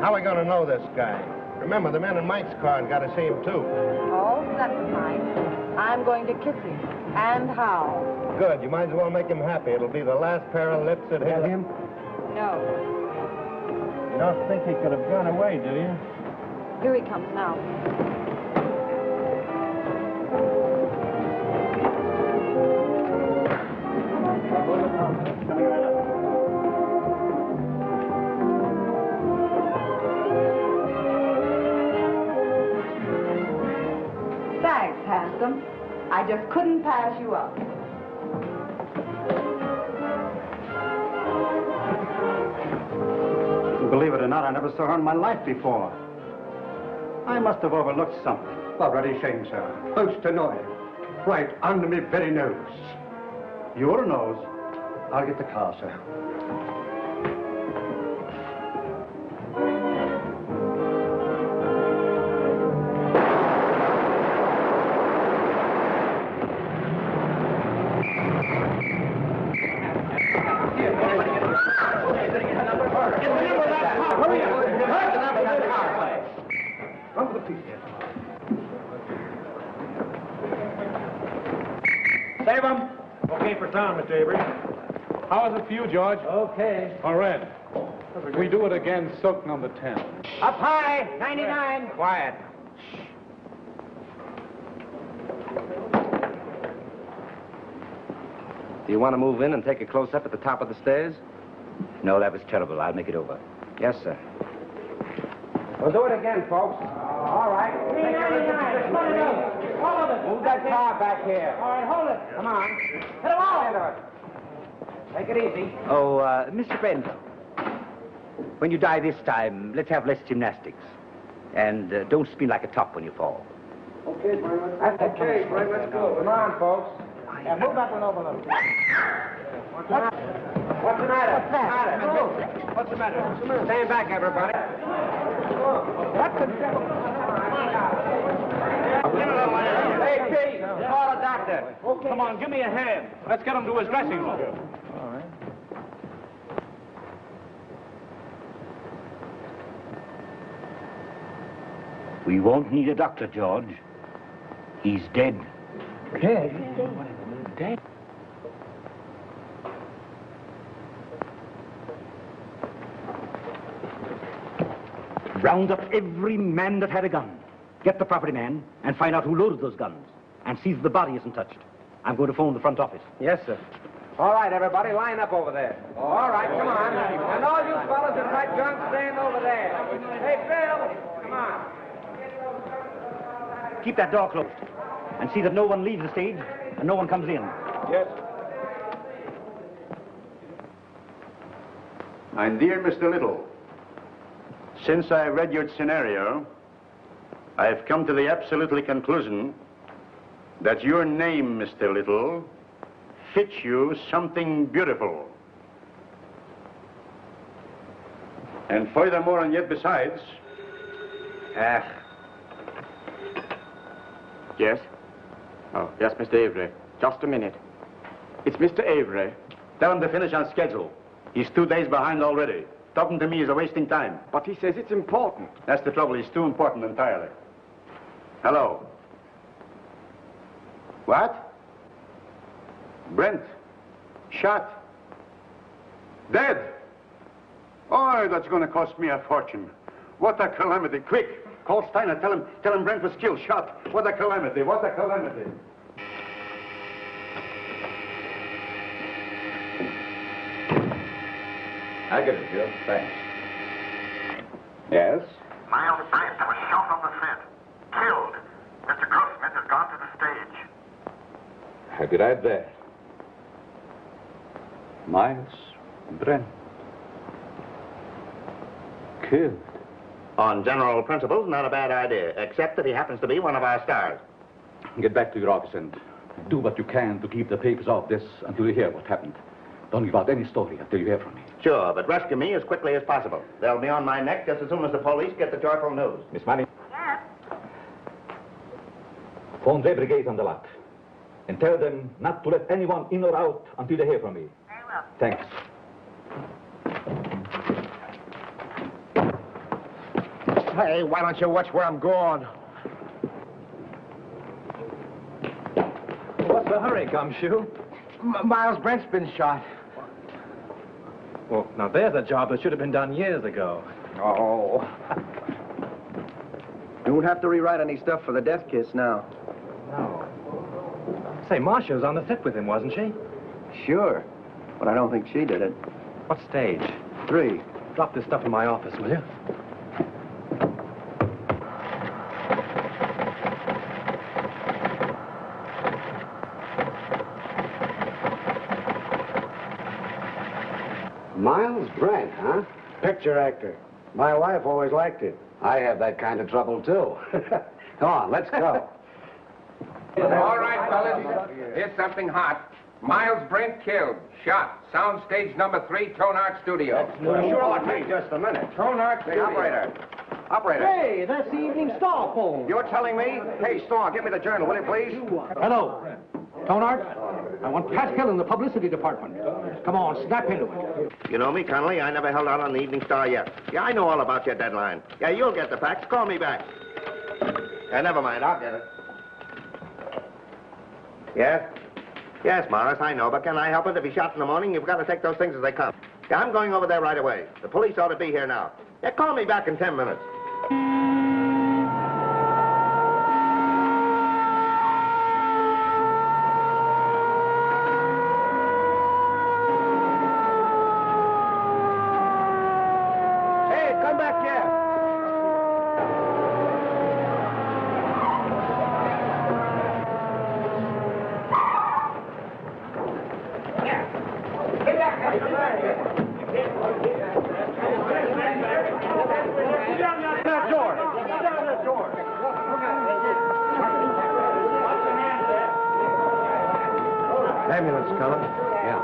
How are we going to know this guy? Remember, the men in Mike's car got to see him, too. Oh, never mind. I'm going to kiss him. And how? Good. You might as well make him happy. It'll be the last pair of lips that hit him. No. You don't think he could have gone away, do you? Here he comes now. Thanks, handsome. I just couldn't pass you up. Believe it or not, I never saw her in my life before. I must have overlooked something. Already shame, sir. Most annoying. Right under me very nose. Your nose? I'll get the car, sir. Save him. Okay for town, Mr. Avery. How is it for you, George? Okay. All right. We do it again, soak number 10. Up high, 99. Quiet. Do you want to move in and take a close-up at the top of the stairs? No, that was terrible. I'll make it over. Yes, sir. We'll do it again, folks. All right. 399. All of it. Move that car back here. All right, hold it. Come on. Hit them all into it. Take it easy. Oh, Mr. Brent, when you die this time, let's have less gymnastics. And don't spin like a top when you fall. Okay, Brian. That's okay, Brian. Let's go. Come on, folks. Yeah, move that one over a little. What's the matter? What's the matter? What's the matter? Stand back, everybody. What's the devil? Hey, Pete, call a doctor. Okay. Come on, give me a hand. Let's get him to his dressing room. All right. We won't need a doctor, George. He's dead. Dead? Round up every man that had a gun. Get the property man and find out who loaded those guns. And see that the body isn't touched. I'm going to phone the front office. Yes, sir. All right, everybody, line up over there. All right, come on. And all you fellas in tight guns, stand over there. Hey, Bill, come on. Keep that door closed. And see that no one leaves the stage and no one comes in. Yes. My dear Mr. Little, since I read your scenario, I've come to the absolutely conclusion that your name, Mr. Little, fits you something beautiful. And furthermore, and yet besides... Yes? Oh, yes, Mr. Avery. Just a minute. It's Mr. Avery. Tell him to finish on schedule. He's 2 days behind already. Talking to me is a wasting time. But he says it's important. That's the trouble. He's too important entirely. Hello. What? Brent. Shot. Dead. Oh, that's going to cost me a fortune. What a calamity. Quick. Call Steiner. Tell him Brent was killed, shot. What a calamity. What a calamity. I get it, Joe. Thanks. Yes? Miles Brent was shot on the set. Killed. Mr. Grossman has gone to the stage. I'll be right there. Miles Brent. Killed. On general principles, not a bad idea, except that he happens to be one of our stars. Get back to your office and do what you can to keep the papers off this until you hear what happened. Don't give out any story until you hear from me. Sure, but rescue me as quickly as possible. They'll be on my neck just as soon as the police get the joyful news. Miss Manning? Yes? Phone the brigade on the lot. And tell them not to let anyone in or out until they hear from me. Very well. Thanks. Hey, why don't you watch where I'm going? What's the hurry, Gumshoe? Miles Brent's been shot. Well, now there's a job that should have been done years ago. Oh. You won't have to rewrite any stuff for the death kiss now. No. Say, Marcia was on the set with him, wasn't she? Sure, but I don't think she did it. What stage? 3. Drop this stuff in my office, will you? Miles Brent, huh? Picture actor. My wife always liked it. I have that kind of trouble, too. Come on, let's go. All right, fellas. Here's something hot. Miles Brent killed. Shot. Soundstage number 3, Tone Art Studio. Sure, take just a minute. Tone Art Hey, Studio. operator. Hey, that's the Evening Star phone. You're telling me? Hey, Star, give me the journal, will you, please? Hello. Tonart, I want Pascal in the publicity department. Come on, snap into it. You know me, Connolly. I never held out on the Evening Star yet. Yeah, I know all about your deadline. Yeah, you'll get the facts. Call me back. Yeah, never mind. I'll get it. Yes? Yes, Morris, I know, but can I help it? If he's shot in the morning, you've got to take those things as they come. Yeah, I'm going over there right away. The police ought to be here now. Yeah, call me back in 10 minutes. Hey, come back here. Ambulance, Cullen. Yeah.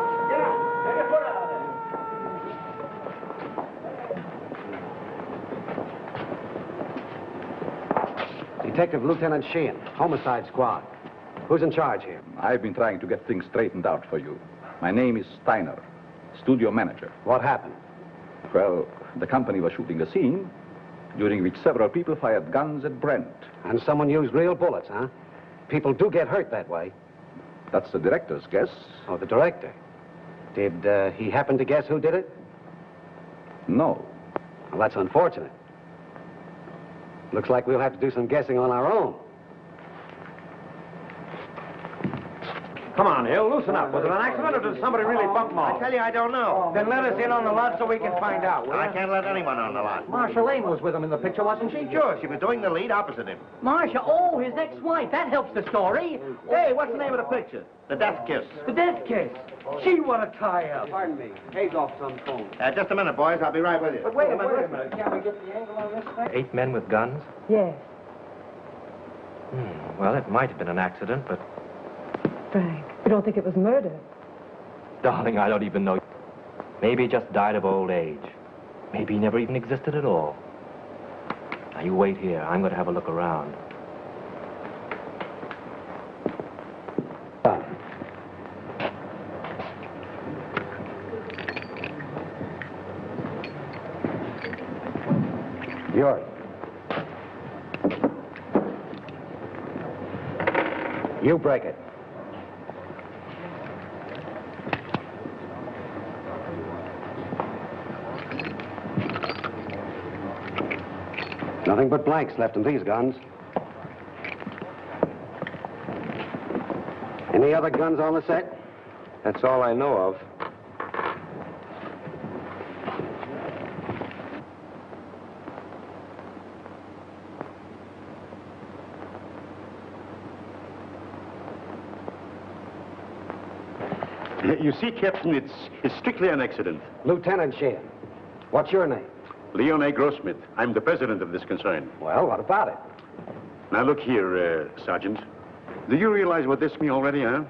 Detective Lieutenant Sheehan, Homicide Squad. Who's in charge here? I've been trying to get things straightened out for you. My name is Steiner, studio manager. What happened? Well, the company was shooting a scene during which several people fired guns at Brent. And someone used real bullets, huh? People do get hurt that way. That's the director's guess. Oh, the director. Did he happen to guess who did it? No. Well, that's unfortunate. Looks like we'll have to do some guessing on our own. Come on, Hill, loosen up. Was it an accident or did somebody really bump him I off? tell you, I don't know. Then let us in on the lot so we can find out, will I ya? can't let anyone on the lot. Marcia Lane was with him in the picture, wasn't she? Sure, she was doing the lead opposite him. Marcia, oh, his ex-wife. That helps the story. Hey, what's the name of the picture? The Death Kiss. The death kiss. She what a tie-up. Pardon me. Hazel's on phone. Just a minute, boys. I'll be right with you. But wait a minute. Can we get the angle on this thing? 8 men with guns? Yes, Well, it might have been an accident, but... Frank. You don't think it was murder? Darling, I don't even know. Maybe he just died of old age. Maybe he never even existed at all. Now, you wait here. I'm going to have a look around. Yours. You break it. Nothing but blanks left in these guns. Any other guns on the set? That's all I know of. You see, Captain, it's strictly an accident. Lieutenant Sheehan, what's your name? Leon A. Grossmith. I'm the president of this concern. Well, what about it? Now, look here, Sergeant. Do you realize what this means already, huh?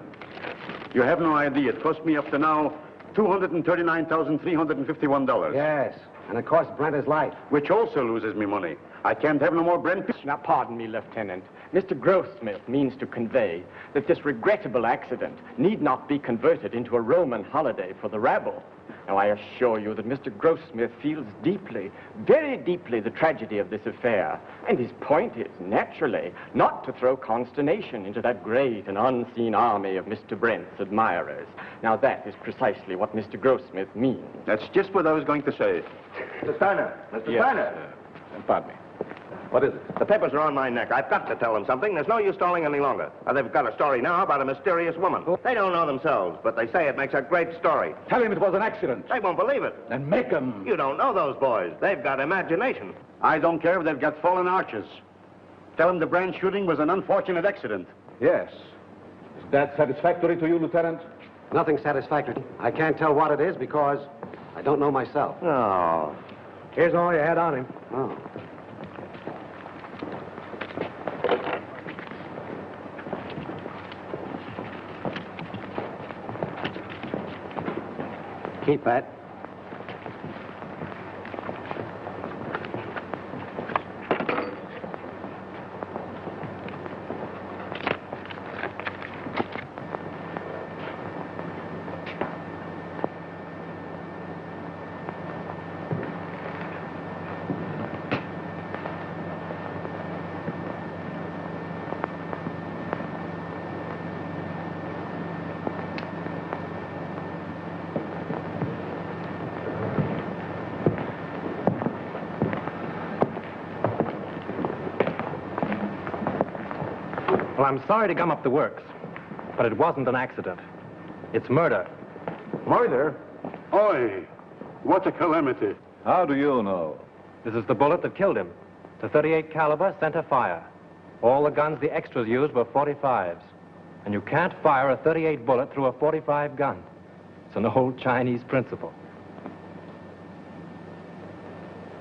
You have no idea. It cost me up to now $239,351. Yes, and it cost Brent his life. Which also loses me money. I can't have no more Brent. Now, pardon me, Lieutenant. Mr. Grossmith means to convey that this regrettable accident need not be converted into a Roman holiday for the rabble. Now, I assure you that Mr. Grossmith feels deeply, very deeply, the tragedy of this affair. And his point is, naturally, not to throw consternation into that great and unseen army of Mr. Brent's admirers. Now, that is precisely what Mr. Grossmith means. That's just what I was going to say. Mr. Steiner! Mr. Steiner! Pardon me. What is it? The papers are on my neck. I've got to tell them something. There's no use stalling any longer. They've got a story now about a mysterious woman. They don't know themselves, but they say it makes a great story. Tell him it was an accident. They won't believe it. And make him. You don't know those boys. They've got imagination. I don't care if they've got fallen arches. Tell them the Brand shooting was an unfortunate accident. Yes. Is that satisfactory to you, Lieutenant? Nothing satisfactory. I can't tell what it is because I don't know myself. Oh. Here's all you had on him. Oh. Keep that. Well, I'm sorry to gum up the works, but it wasn't an accident. It's murder. Murder? Oi, what a calamity. How do you know? This is the bullet that killed him. It's a 38 caliber center fire. All the guns the extras used were 45s. And you can't fire a 38 bullet through a 45 gun. It's an old Chinese principle.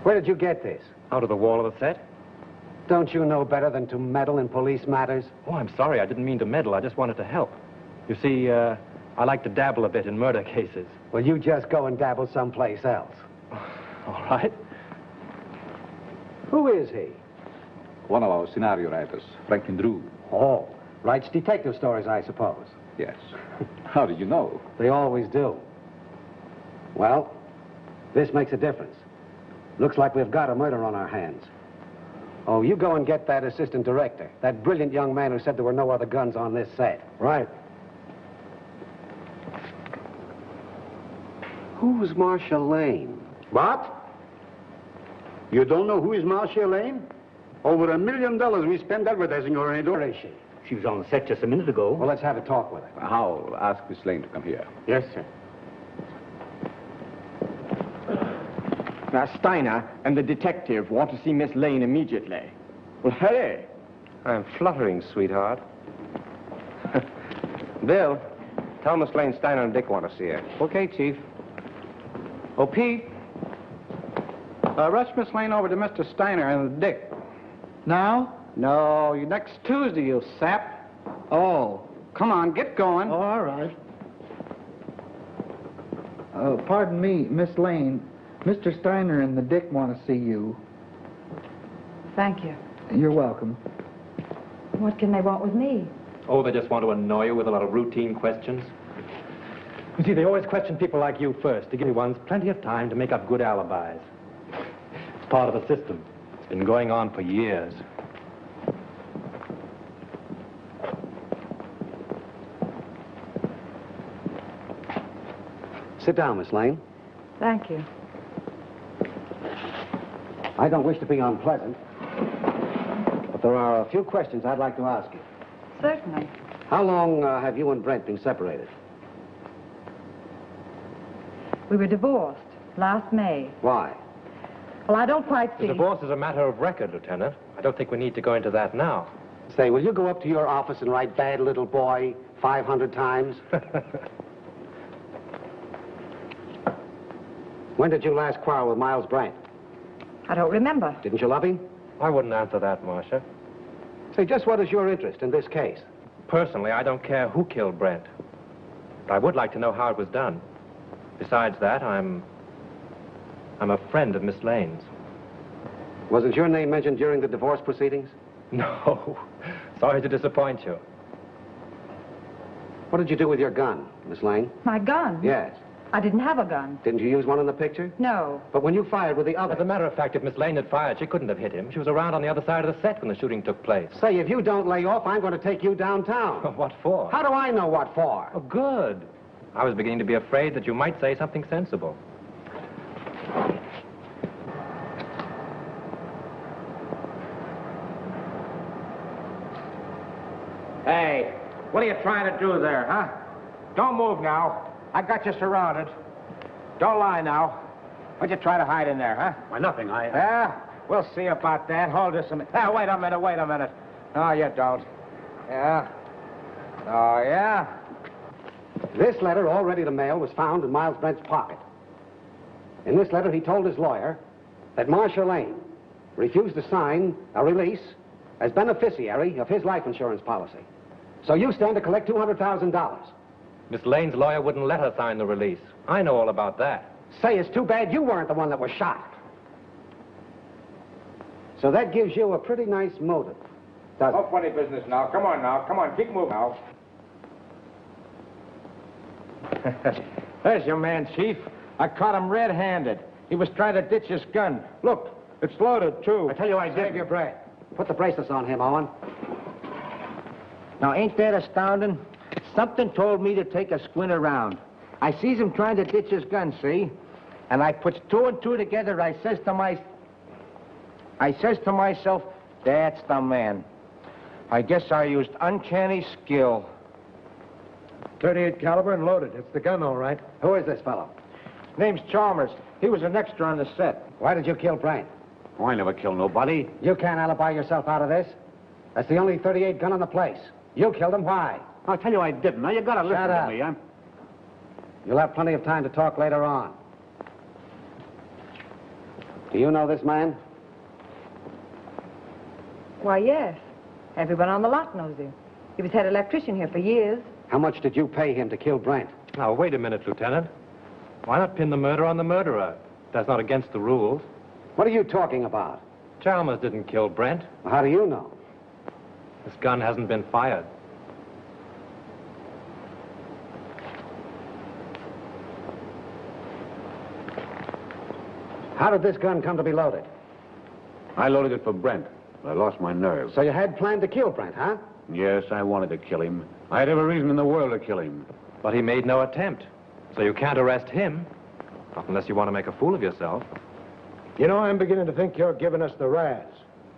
Where did you get this? Out of the wall of the set? Don't you know better than to meddle in police matters? Oh, I'm sorry. I didn't mean to meddle. I just wanted to help. You see, I like to dabble a bit in murder cases. Well, you just go and dabble someplace else. All right. Who is he? One of our scenario writers, Franklin Drew. Oh, writes detective stories, I suppose. Yes. How did you know? They always do. Well, this makes a difference. Looks like we've got a murder on our hands. Oh, you go and get that assistant director, that brilliant young man who said there were no other guns on this set. Right. Who's Marcia Lane? What? You don't know who is Marcia Lane? Over $1 million we spent advertising her in Where is she? She was on the set just a minute ago. Well, let's have a talk with her. I'll ask Miss Lane to come here. Yes, sir. Now, Steiner and the detective want to see Miss Lane immediately. Well, hurry. I'm fluttering, sweetheart. Bill, tell Miss Lane Steiner and Dick want to see her. Okay, Chief. Oh, Pete. Rush Miss Lane over to Mr. Steiner and Dick. Now? No, next Tuesday, you sap. Oh, come on, get going. Oh, all right. Pardon me, Miss Lane. Mr. Steiner and the Dick want to see you. Thank you. You're welcome. What can they want with me? Oh, they just want to annoy you with a lot of routine questions. You see, they always question people like you first to give you ones plenty of time to make up good alibis. It's part of the system. It's been going on for years. Sit down, Miss Lane. Thank you. I don't wish to be unpleasant, but there are a few questions I'd like to ask you. Certainly. How long have you and Brent been separated? We were divorced last May. Why? Well, I don't quite see. The divorce is a matter of record, Lieutenant. I don't think we need to go into that now. Say, will you go up to your office and write "bad little boy" 500 times? When did you last quarrel with Miles Brent? I don't remember. Didn't you love him? I wouldn't answer that, Marcia. Say, just what is your interest in this case? Personally, I don't care who killed Brent. But I would like to know how it was done. Besides that, I'm a friend of Miss Lane's. Wasn't your name mentioned during the divorce proceedings? No. Sorry to disappoint you. What did you do with your gun, Miss Lane? My gun? Yes. I didn't have a gun. Didn't you use one in the picture? No. But when you fired with the other... As a matter of fact, if Miss Lane had fired, she couldn't have hit him. She was around on the other side of the set when the shooting took place. Say, if you don't lay off, I'm going to take you downtown. What for? How do I know what for? Oh, good. I was beginning to be afraid that you might say something sensible. Hey, what are you trying to do there, huh? Don't move now. I got you surrounded. Don't lie now. What'd you try to hide in there, huh? Why, nothing. Yeah? We'll see about that. Hold this a minute. Wait a minute. No, you don't. Yeah? Oh, yeah? This letter, all ready to mail, was found in Miles Brent's pocket. In this letter, he told his lawyer that Marcia Lane refused to sign a release as beneficiary of his life insurance policy. So you stand to collect $200,000. Miss Lane's lawyer wouldn't let her sign the release. I know all about that. Say, it's too bad you weren't the one that was shot. So that gives you a pretty nice motive, doesn't it? No funny business now. Come on, keep moving now. There's your man, Chief. I caught him red-handed. He was trying to ditch his gun. Look, it's loaded, too. I tell you, I did. Save your breath. Put the bracelets on him, Owen. Now, ain't that astounding? Something told me to take a squint around. I sees him trying to ditch his gun, see? And I puts two and two together. I says to myself, that's the man. I guess I used uncanny skill. 38 caliber and loaded. It's the gun, all right. Who is this fellow? Name's Chalmers. He was an extra on the set. Why did you kill Brent? Oh, I never killed nobody. You can't alibi yourself out of this. That's the only 38 gun in the place. You killed him. Why? I'll tell you I didn't. Now, you gotta listen to me. You'll have plenty of time to talk later on. Do you know this man? Why, yes. Everyone on the lot knows him. He was head electrician here for years. How much did you pay him to kill Brent? Now, wait a minute, Lieutenant. Why not pin the murder on the murderer? That's not against the rules. What are you talking about? Chalmers didn't kill Brent. Well, how do you know? This gun hasn't been fired. How did this gun come to be loaded? I loaded it for Brent. I lost my nerve. So you had planned to kill Brent, huh? Yes, I wanted to kill him. I had every reason in the world to kill him. But he made no attempt. So you can't arrest him. Not unless you want to make a fool of yourself. You know, I'm beginning to think you're giving us the razz.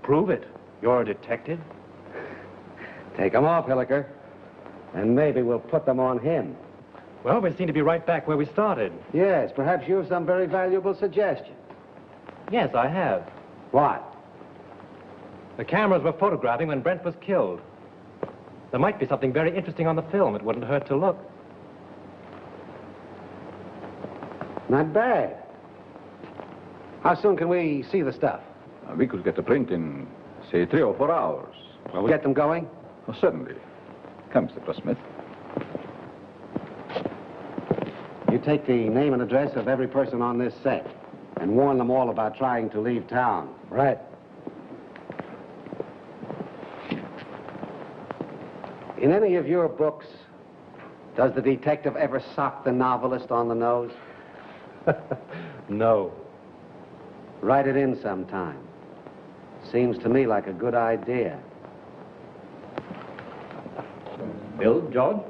Prove it. You're a detective. Take them off, Hilliker. And maybe we'll put them on him. Well, we seem to be right back where we started. Yes, perhaps you have some very valuable suggestions. Yes, I have. What? The cameras were photographing when Brent was killed. There might be something very interesting on the film. It wouldn't hurt to look. Not bad. How soon can we see the stuff? We could get the print in, say, 3 or 4 hours. Well, we get them going? Oh, certainly. Come, Mr. Grossmith. You take the name and address of every person on this set and warn them all about trying to leave town. Right. In any of your books, does the detective ever sock the novelist on the nose? No. Write it in sometime. Seems to me like a good idea. Bill, George?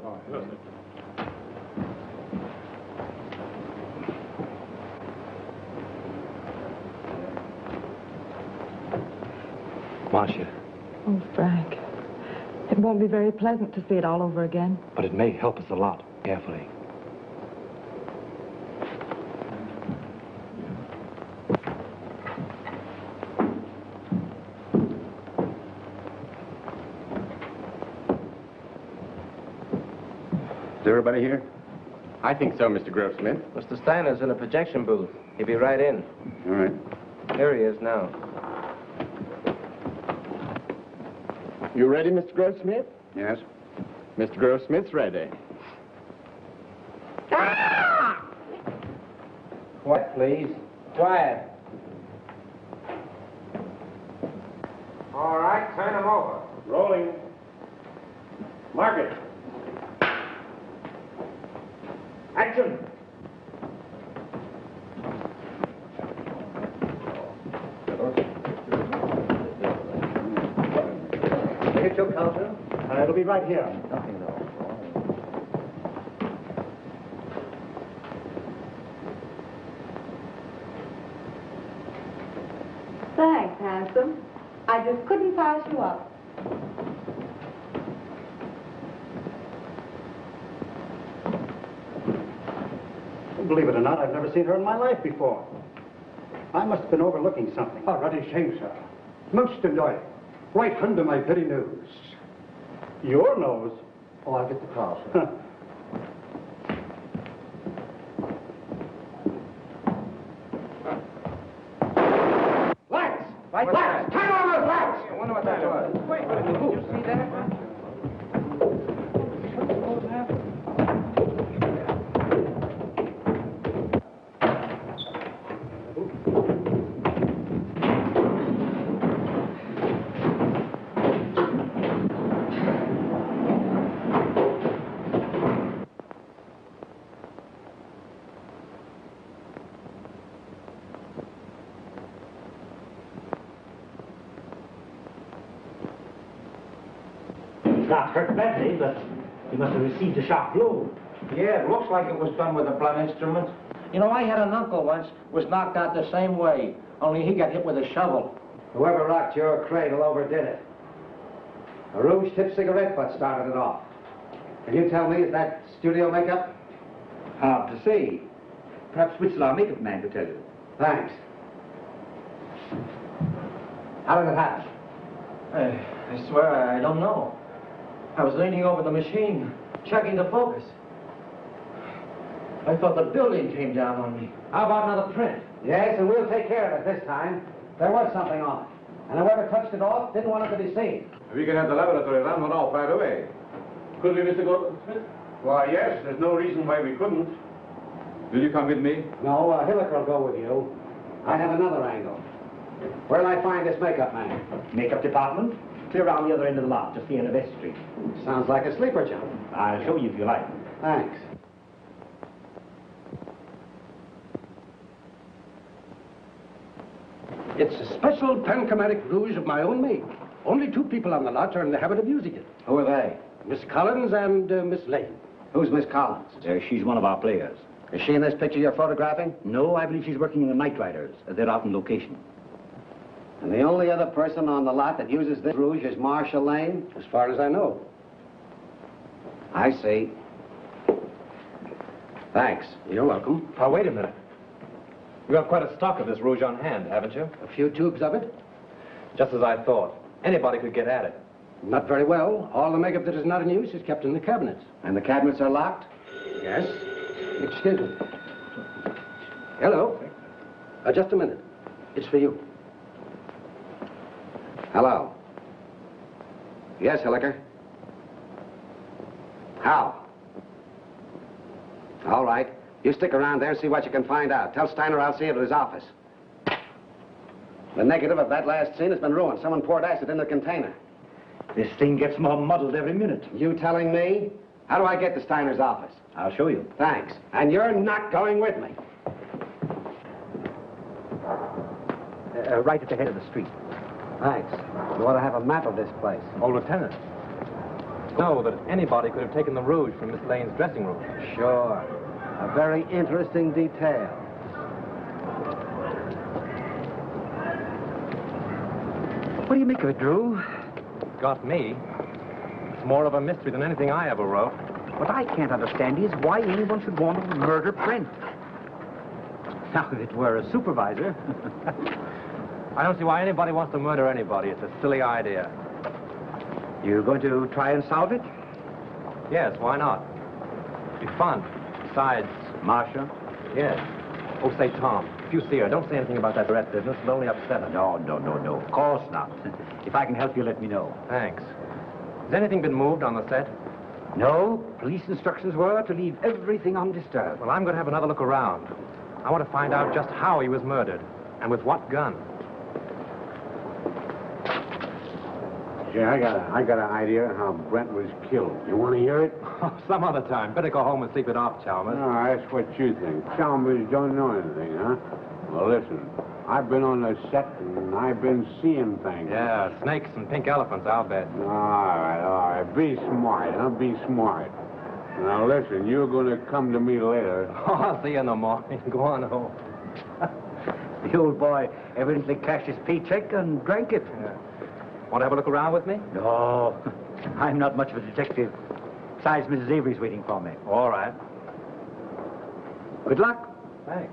Marcia. Oh, Frank. It won't be very pleasant to see it all over again. But it may help us a lot. Carefully. Is everybody here? I think so, Mr. Grossmith. Mr. Steiner's in a projection booth. He'll be right in. All right. Here he is now. You ready, Mr. Grossmith? Yes? Mr. Grossmith's ready. Quiet, please. Quiet. All right, turn him over. Rolling. Margaret. Action. Get your counter. It'll be right here. Thanks, handsome. I just couldn't pass you up. Believe it or not, I've never seen her in my life before. I must have been overlooking something. Oh, ruddy shame, sir. Most annoying. Right under my very nose. Your nose? Oh, I'll get the car, sir. Lights! Lights! Turn on those lights! I wonder what that was. Wait, you see that? Not hurt badly, but he must have received a sharp blow. Yeah, it looks like it was done with a blunt instrument. You know, I had an uncle once was knocked out the same way, only he got hit with a shovel. Whoever rocked your cradle overdid it. A rouge-tipped cigarette butt started it off. Can you tell me, is that studio makeup? Hard to say. Perhaps Whistler, our makeup man, could tell you. Thanks. How did it happen? I swear I don't know. I was leaning over the machine, checking the focus. I thought the building came down on me. How about another print? Yes, and we'll take care of it this time. There was something on it. And whoever touched it off didn't want it to be seen. We can have the laboratory run one off right away. Could we, Mr. Goldsmith? Why, yes. There's no reason why we couldn't. Will you come with me? No, Hilliker will go with you. I have another angle. Where'll I find this makeup man? Makeup department? Clear around the other end of the lot, just the end of S Street. Sounds like a sleeper jump. I'll show you if you like. Thanks. It's a special panchromatic rouge of my own make. Only 2 people on the lot are in the habit of using it. Who are they? Miss Collins and Miss Lane. Who's Miss Collins? She's one of our players. Is she in this picture you're photographing? No, I believe she's working in the Night Riders. They're out in location. And the only other person on the lot that uses this rouge is Marcia Lane? As far as I know. I see. Thanks. You're welcome. Oh, wait a minute. You have quite a stock of this rouge on hand, haven't you? A few tubes of it? Just as I thought. Anybody could get at it. Not very well. All the makeup that is not in use is kept in the cabinets. And the cabinets are locked? Yes. Excuse me. Hello. Just a minute. It's for you. Hello. Yes, Hilliker. How? All right. You stick around there and see what you can find out. Tell Steiner I'll see him at his office. The negative of that last scene has been ruined. Someone poured acid in the container. This thing gets more muddled every minute. You telling me? How do I get to Steiner's office? I'll show you. Thanks. And you're not going with me. Right at the head of the street. Thanks. You ought to have a map of this place. Oh, Lieutenant. Know that anybody could have taken the rouge from Miss Lane's dressing room. Sure. A very interesting detail. What do you make of it, Drew? Got me. It's more of a mystery than anything I ever wrote. What I can't understand is why anyone should want to murder Brent. Now, if it were a supervisor... I don't see why anybody wants to murder anybody. It's a silly idea. You're going to try and solve it? Yes, why not? It'd be fun. Besides... Marcia? Yes. Oh, say, Tom, if you see her, don't say anything about that rat business. It'll only upset her. No. Of course not. If I can help you, let me know. Thanks. Has anything been moved on the set? No. Police instructions were to leave everything undisturbed. Well, I'm going to have another look around. I want to find out just how he was murdered and with what gun. Jay, I got an idea how Brent was killed. You want to hear it? Some other time. Better go home and sleep it off, Chalmers. No, that's what you think. Chalmers don't know anything, huh? Well, listen. I've been on the set and I've been seeing things. Yeah, snakes and pink elephants, I'll bet. All right. Be smart, huh? Be smart. Now, listen, you're going to come to me later. Oh, I'll see you in the morning. Go on home. The old boy evidently cashed his paycheck and drank it. Yeah. Want to have a look around with me? No, I'm not much of a detective. Besides, Mrs. Avery's waiting for me. All right. Good luck. Thanks.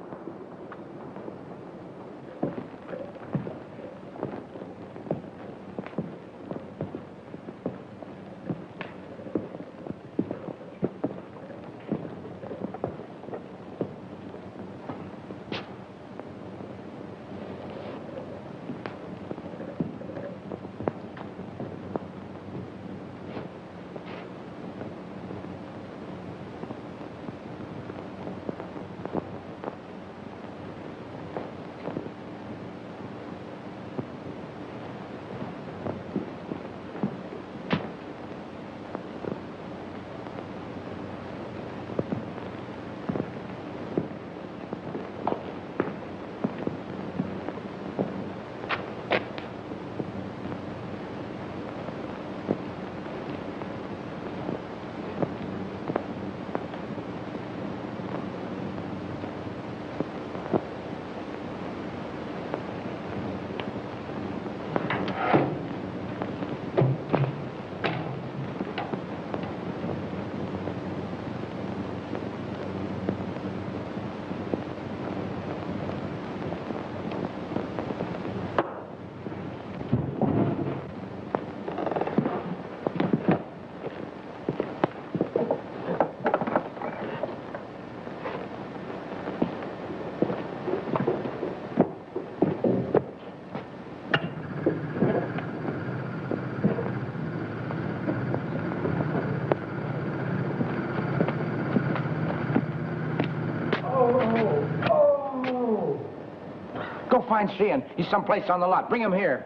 Go find Sheehan. He's someplace on the lot. Bring him here.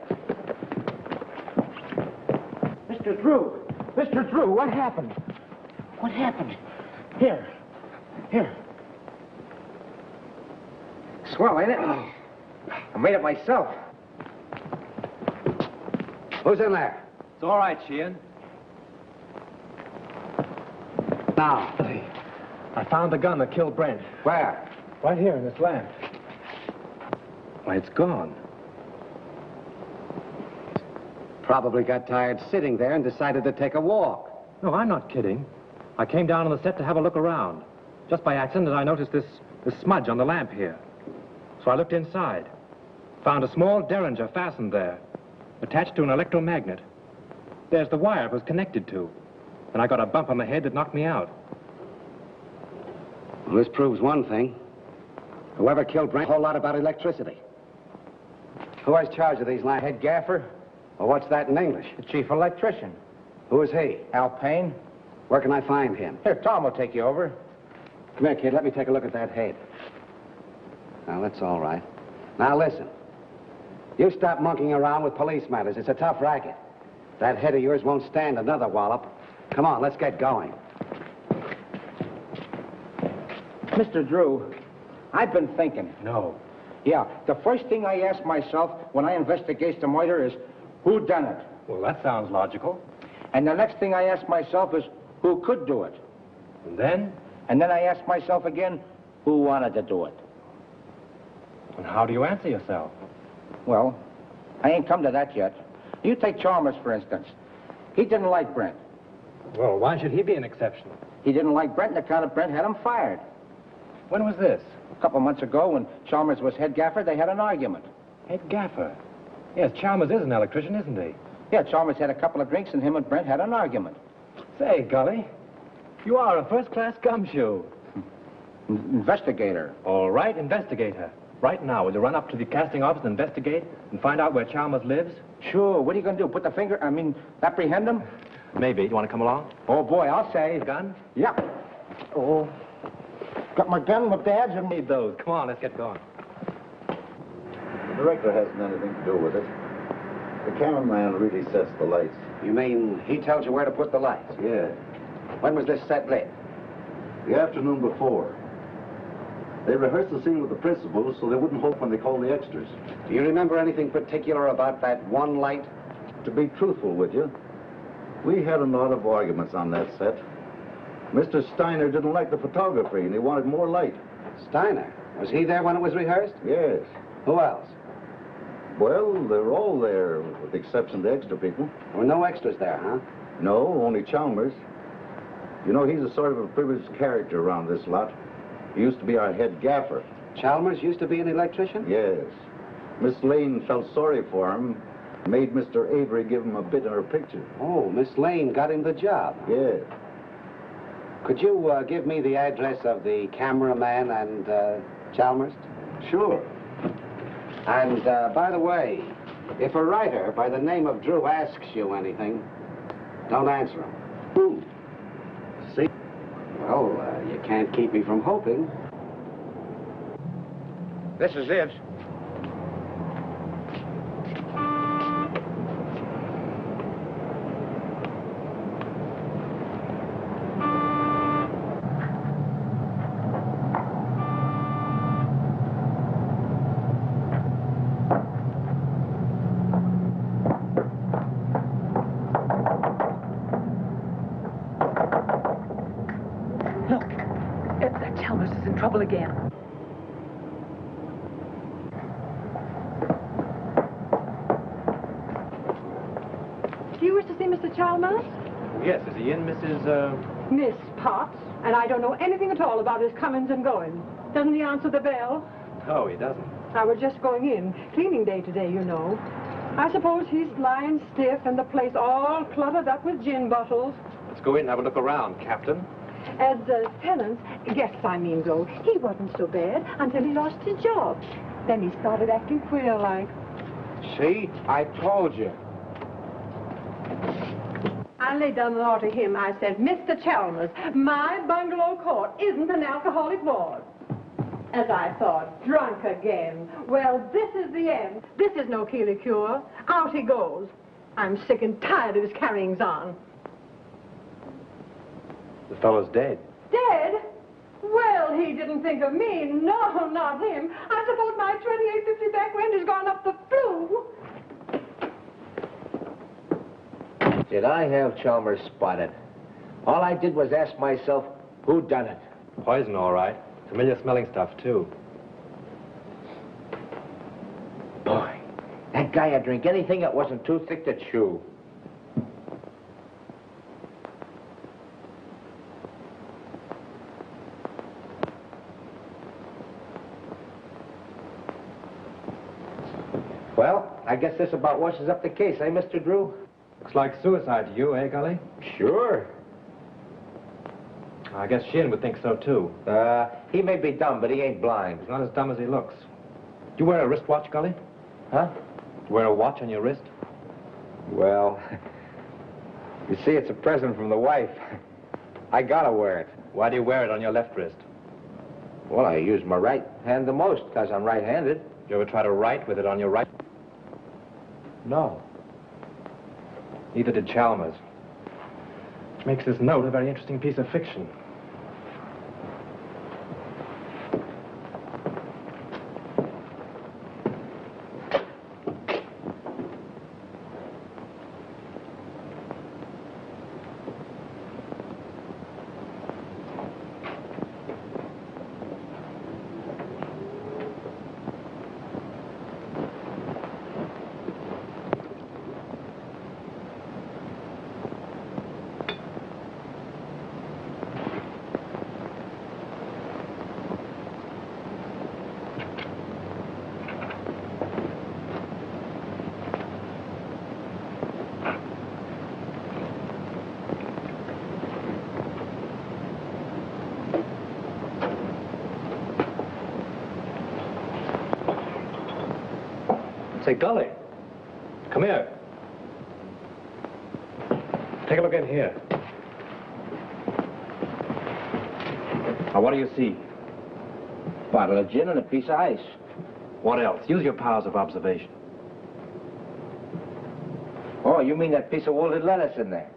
Mr. Drew! Mr. Drew, what happened? What happened? Here. Swell, ain't it? I made it myself. Who's in there? It's all right, Sheehan. Now. I found the gun that killed Brent. Where? Right here in this lamp. Why, it's gone. Probably got tired sitting there and decided to take a walk. No, I'm not kidding. I came down on the set to have a look around. Just by accident, I noticed this smudge on the lamp here. So I looked inside. Found a small derringer fastened there, attached to an electromagnet. There's the wire it was connected to. And I got a bump on the head that knocked me out. Well, this proves one thing. Whoever killed Brent, a whole lot about electricity. Who has charge of these lamps? Head gaffer, Well, what's that in English? the chief electrician. Who is he? Al Payne. Where can I find him? Here, Tom will take you over. Come here, kid. Let me take a look at that head. Now, that's all right. Now, listen. You stop monkeying around with police matters. It's a tough racket. That head of yours won't stand another wallop. Come on, let's get going. Mr. Drew, I've been thinking. No. Yeah, the first thing I ask myself when I investigate the murder is, who done it? Well, that sounds logical. And the next thing I ask myself is, who could do it? And then? And then I ask myself again, who wanted to do it? And how do you answer yourself? Well, I ain't come to that yet. You take Chalmers, for instance. He didn't like Brent. Well, why should he be an exception? He didn't like Brent, and the account of Brent had him fired. When was this? A couple months ago, when Chalmers was head gaffer, they had an argument. Head gaffer? Yes, Chalmers is an electrician, isn't he? Yeah, Chalmers had a couple of drinks, and him and Brent had an argument. Say, Gully, you are a first-class gumshoe. Investigator. All right, investigator. Right now, will you run up to the casting office and investigate and find out where Chalmers lives? Sure. What are you going to do? Put the finger, apprehend him? Maybe. You want to come along? Oh, boy, I'll say. Gun? Yeah. Oh. Got my gun, my badge, and Need those. Come on, let's get going. The director hasn't anything to do with it. The cameraman really sets the lights. You mean he tells you where to put the lights? Yeah, When was this set lit? the afternoon before. They rehearsed the scene with the principals so they wouldn't hope when they called the extras. Do you remember anything particular about that one light? To be truthful with you, we had a lot of arguments on that set. Mr. Steiner didn't like the photography and he wanted more light. Steiner? Was he there when it was rehearsed? Yes. Who else? Well, they're all there, with the exception of the extra people. There were no extras there, huh? No, only Chalmers. You know, he's a sort of a privileged character around this lot. He used to be our head gaffer. Chalmers used to be an electrician? Yes. Miss Lane felt sorry for him, made Mr. Avery give him a bit in her picture. Oh, Miss Lane got him the job. Yes. Could you give me the address of the cameraman and Chalmers? Sure. And by the way, if a writer by the name of Drew asks you anything, don't answer him. Who? See? Well, you can't keep me from hoping. This is it. That Chalmers is in trouble again. Do you wish to see Mr. Chalmers? Yes, is he in, Mrs. Miss Potts. And I don't know anything at all about his comings and goings. Doesn't he answer the bell? No, he doesn't. I was just going in. Cleaning day today, you know. I suppose he's lying stiff and the place all cluttered up with gin bottles. Let's go in and have a look around, Captain. As tenants, guests I mean though, he wasn't so bad until he lost his job. Then he started acting queer like. See? I told you. I laid down the law to him. I said, Mr. Chalmers, my bungalow court isn't an alcoholic ward. As I thought, drunk again. Well, this is the end. This is no Keeley cure. Out he goes. I'm sick and tired of his carryings on. The fellow's dead. Dead? Well, he didn't think of me. No, not him. I suppose my 2850 back wind has gone up the flue. Did I have Chalmers spotted? All I did was ask myself, who done it? Poison, all right. Familiar smelling stuff, too. Boy, that guy'd drink anything that wasn't too thick to chew. Well, I guess this about washes up the case, eh, Mr. Drew? Looks like suicide to you, eh, Gully? Sure. I guess Sheehan would think so, too. He may be dumb, but he ain't blind. He's not as dumb as he looks. Do you wear a wristwatch, Gully? Huh? You wear a watch on your wrist? Well, you see, it's a present from the wife. I gotta wear it. Why do you wear it on your left wrist? Well, I use my right hand the most, because I'm right-handed. You ever try to write with it on your right? No. Neither did Chalmers. Which makes this note a very interesting piece of fiction. Say, Gully, come here. Take a look in here. Now, what do you see? Bottle of gin and a piece of ice. What else? Use your powers of observation. Oh, you mean that piece of wilted lettuce in there?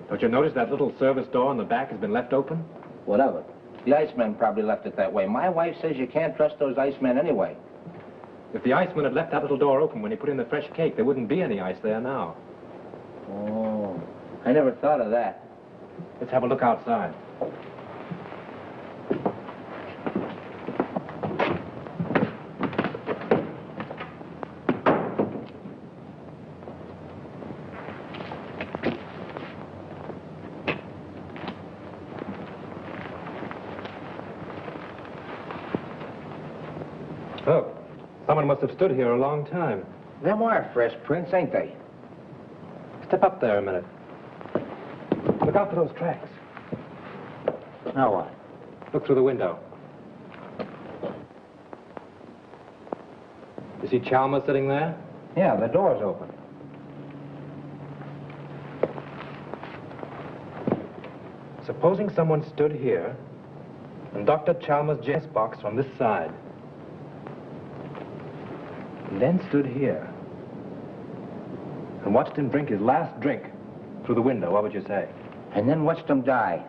Don't you notice that little service door in the back has been left open? Whatever. The iceman probably left it that way. My wife says you can't trust those icemen anyway. If the iceman had left that little door open when he put in the fresh cake, there wouldn't be any ice there now. Oh, I never thought of that. Let's have a look outside. Look, someone must have stood here a long time. Them are fresh prints, ain't they? Step up there a minute. Look out for those tracks. Now what? Look through the window. You see Chalmers sitting there? Yeah, the door's open. Supposing someone stood here and Dr. Chalmers' J's box from this side. And then stood here and watched him drink his last drink through the window, what would you say? And then watched him die.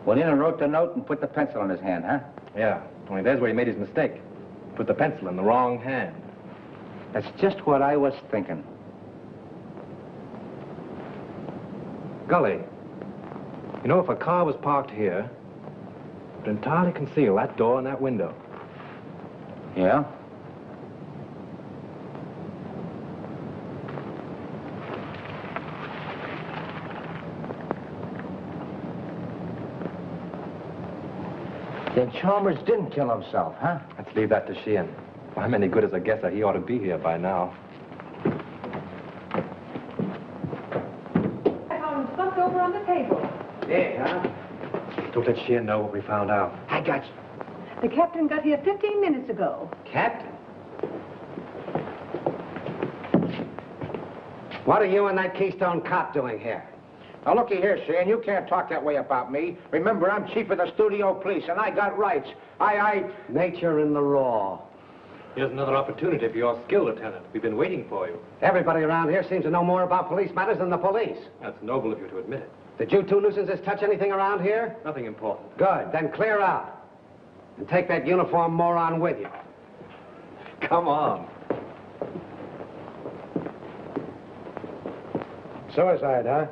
Went in and wrote the note and put the pencil in his hand, huh? Yeah, only there's where he made his mistake. Put the pencil in the wrong hand. That's just what I was thinking. Gully, you know, if a car was parked here, it would entirely conceal that door and that window. Yeah? Then Chalmers didn't kill himself, huh? Let's leave that to Sheehan. If I'm any good as a guesser, he ought to be here by now. I found him slumped over on the table. Yeah, huh? Don't let Sheehan know what we found out. I got you. The captain got here 15 minutes ago. Captain? What are you and that Keystone cop doing here? Now, looky here, Sheehan, you can't talk that way about me. Remember, I'm chief of the studio police, and I got rights. Nature in the raw. Here's another opportunity for your skill, Lieutenant. We've been waiting for you. Everybody around here seems to know more about police matters than the police. That's noble of you to admit it. Did you two nuisances touch anything around here? Nothing important. Good, then clear out. And take that uniform moron with you. Come on. Suicide, huh?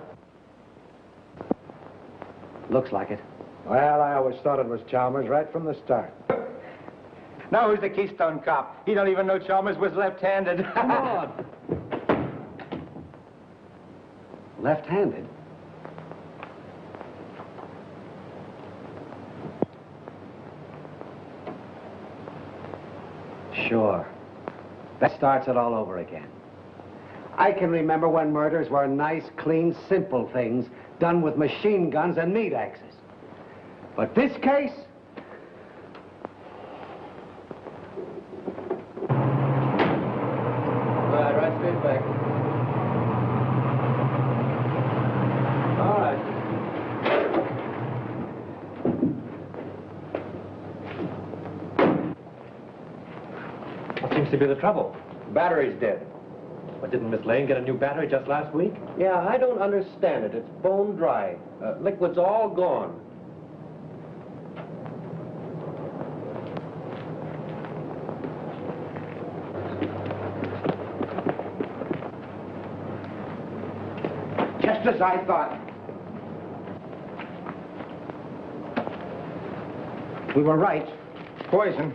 Looks like it. Well, I always thought it was Chalmers right from the start. Now who's the Keystone cop? He don't even know Chalmers was left-handed. Come on. Left-handed? Sure. That starts it all over again. I can remember when murders were nice, clean, simple things done with machine guns and meat axes. But this case? Right straight back. All right. What seems to be the trouble? Battery's dead. But didn't Miss Lane get a new battery just last week? Yeah, I don't understand it. It's bone dry. Liquid's all gone. Just as I thought. We were right. Poison.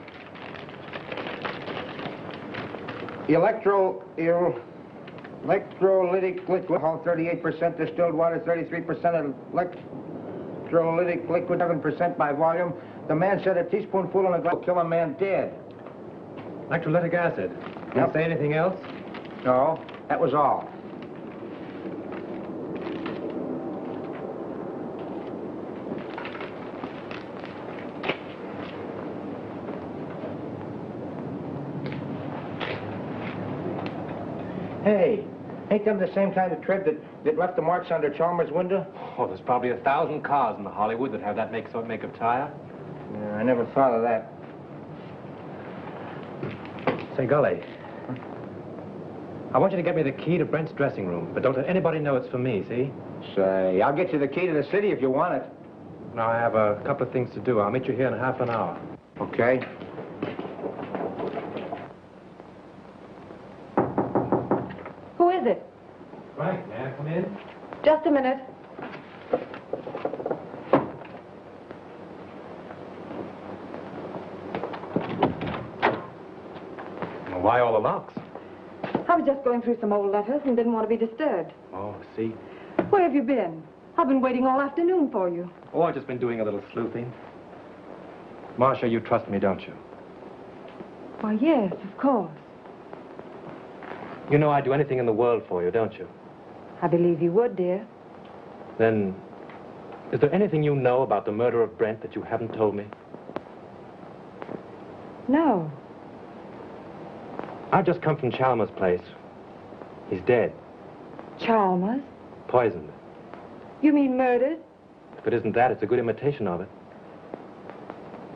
Electrolytic liquid, 38% distilled water, 33% electrolytic liquid, 7% by volume. The man said a teaspoonful in a glass will kill a man dead. Electrolytic acid. Didn't say anything else? No, that was all. Hey, ain't them the same kind of tread that left the marks under Chalmers' window? Oh, there's probably 1,000 cars in Hollywood that have that make of tire. Yeah, I never thought of that. Say, Gully, I want you to get me the key to Brent's dressing room, but don't let anybody know it's for me, see? Say, I'll get you the key to the city if you want it. Now, I have a couple of things to do. I'll meet you here in half an hour. Okay. Who is it? Frank, may I come in? Just a minute. Well, why all the locks? I was just going through some old letters and didn't want to be disturbed. Oh, see? Where have you been? I've been waiting all afternoon for you. Oh, I've just been doing a little sleuthing. Marcia, you trust me, don't you? Why, yes, of course. You know I'd do anything in the world for you, don't you? I believe you would, dear. Then, is there anything you know about the murder of Brent that you haven't told me? No. I've just come from Chalmers' place. He's dead. Chalmers? Poisoned. You mean murdered? If it isn't that, it's a good imitation of it.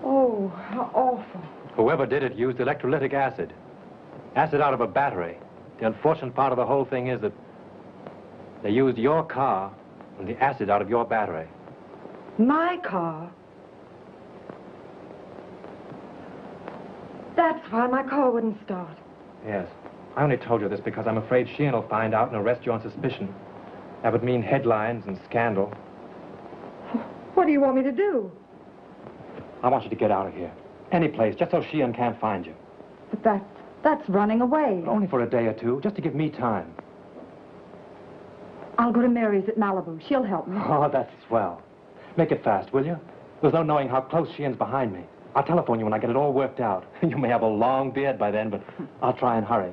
Oh, how awful. Whoever did it used electrolytic acid. Acid out of a battery. The unfortunate part of the whole thing is that they used your car and the acid out of your battery. My car? That's why my car wouldn't start. Yes. I only told you this because I'm afraid Sheehan will find out and arrest you on suspicion. That would mean headlines and scandal. What do you want me to do? I want you to get out of here. Any place, just so Sheehan can't find you. But that's running away. But only for a day or two, just to give me time. I'll go to Mary's at Malibu. She'll help me. Oh, that's swell. Make it fast, will you? There's no knowing how close Sheehan's behind me. I'll telephone you when I get it all worked out. You may have a long beard by then, but I'll try and hurry.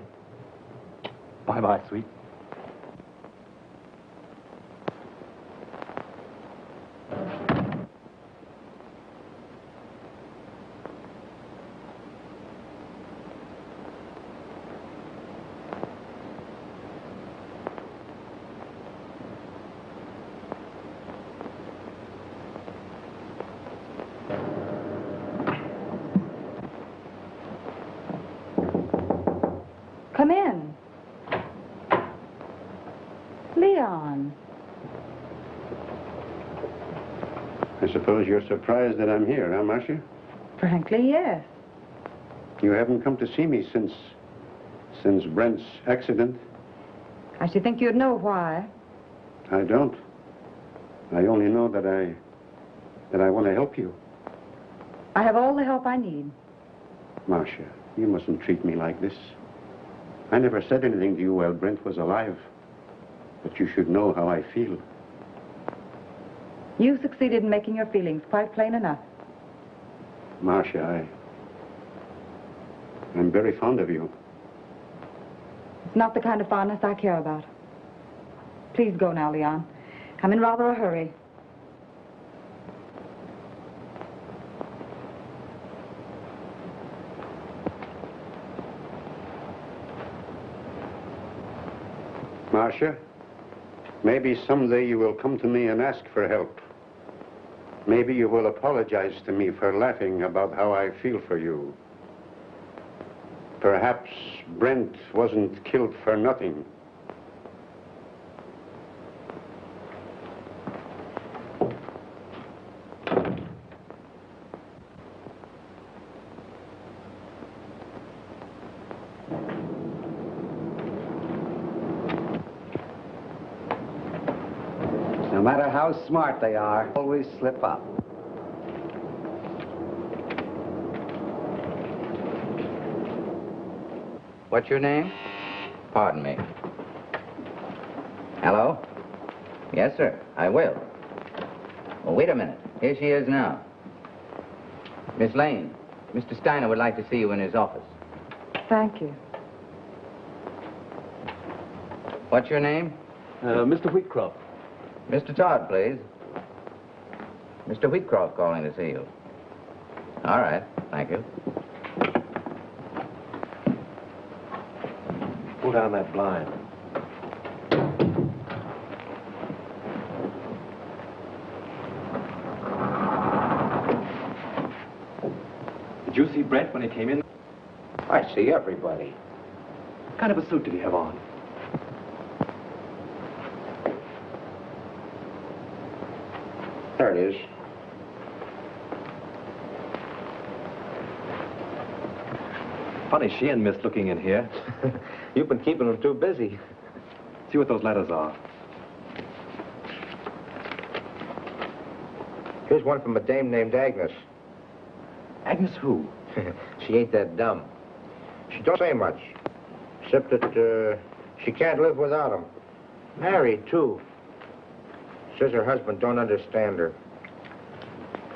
Bye-bye, sweet. Come in. Leon. I suppose you're surprised that I'm here, huh, Marcia? Frankly, yes. You haven't come to see me since Brent's accident? I should think you'd know why. I don't. I only know that I want to help you. I have all the help I need. Marcia, you mustn't treat me like this. I never said anything to you while Brent was alive. But you should know how I feel. You succeeded in making your feelings quite plain enough. Marcia, I'm very fond of you. It's not the kind of fondness I care about. Please go now, Leon. I'm in rather a hurry. Marcia, maybe someday you will come to me and ask for help. Maybe you will apologize to me for laughing about how I feel for you. Perhaps Brent wasn't killed for nothing. No matter how smart they are, always slip up. What's your name? Pardon me. Hello? Yes, sir, I will. Well, wait a minute. Here she is now. Miss Lane, Mr. Steiner would like to see you in his office. Thank you. What's your name? Mr. Wheatcroft. Mr. Todd, please. Mr. Wheatcroft calling to see you. All right, thank you. Pull down that blind. Did you see Brent when he came in? I see everybody. What kind of a suit did he have on? There it is. Funny she and Miss looking in here. You've been keeping them too busy. See what those letters are. Here's one from a dame named Agnes. Agnes who? She ain't that dumb. She don't say much, except that she can't live without him. Married, too. Says her husband don't understand her.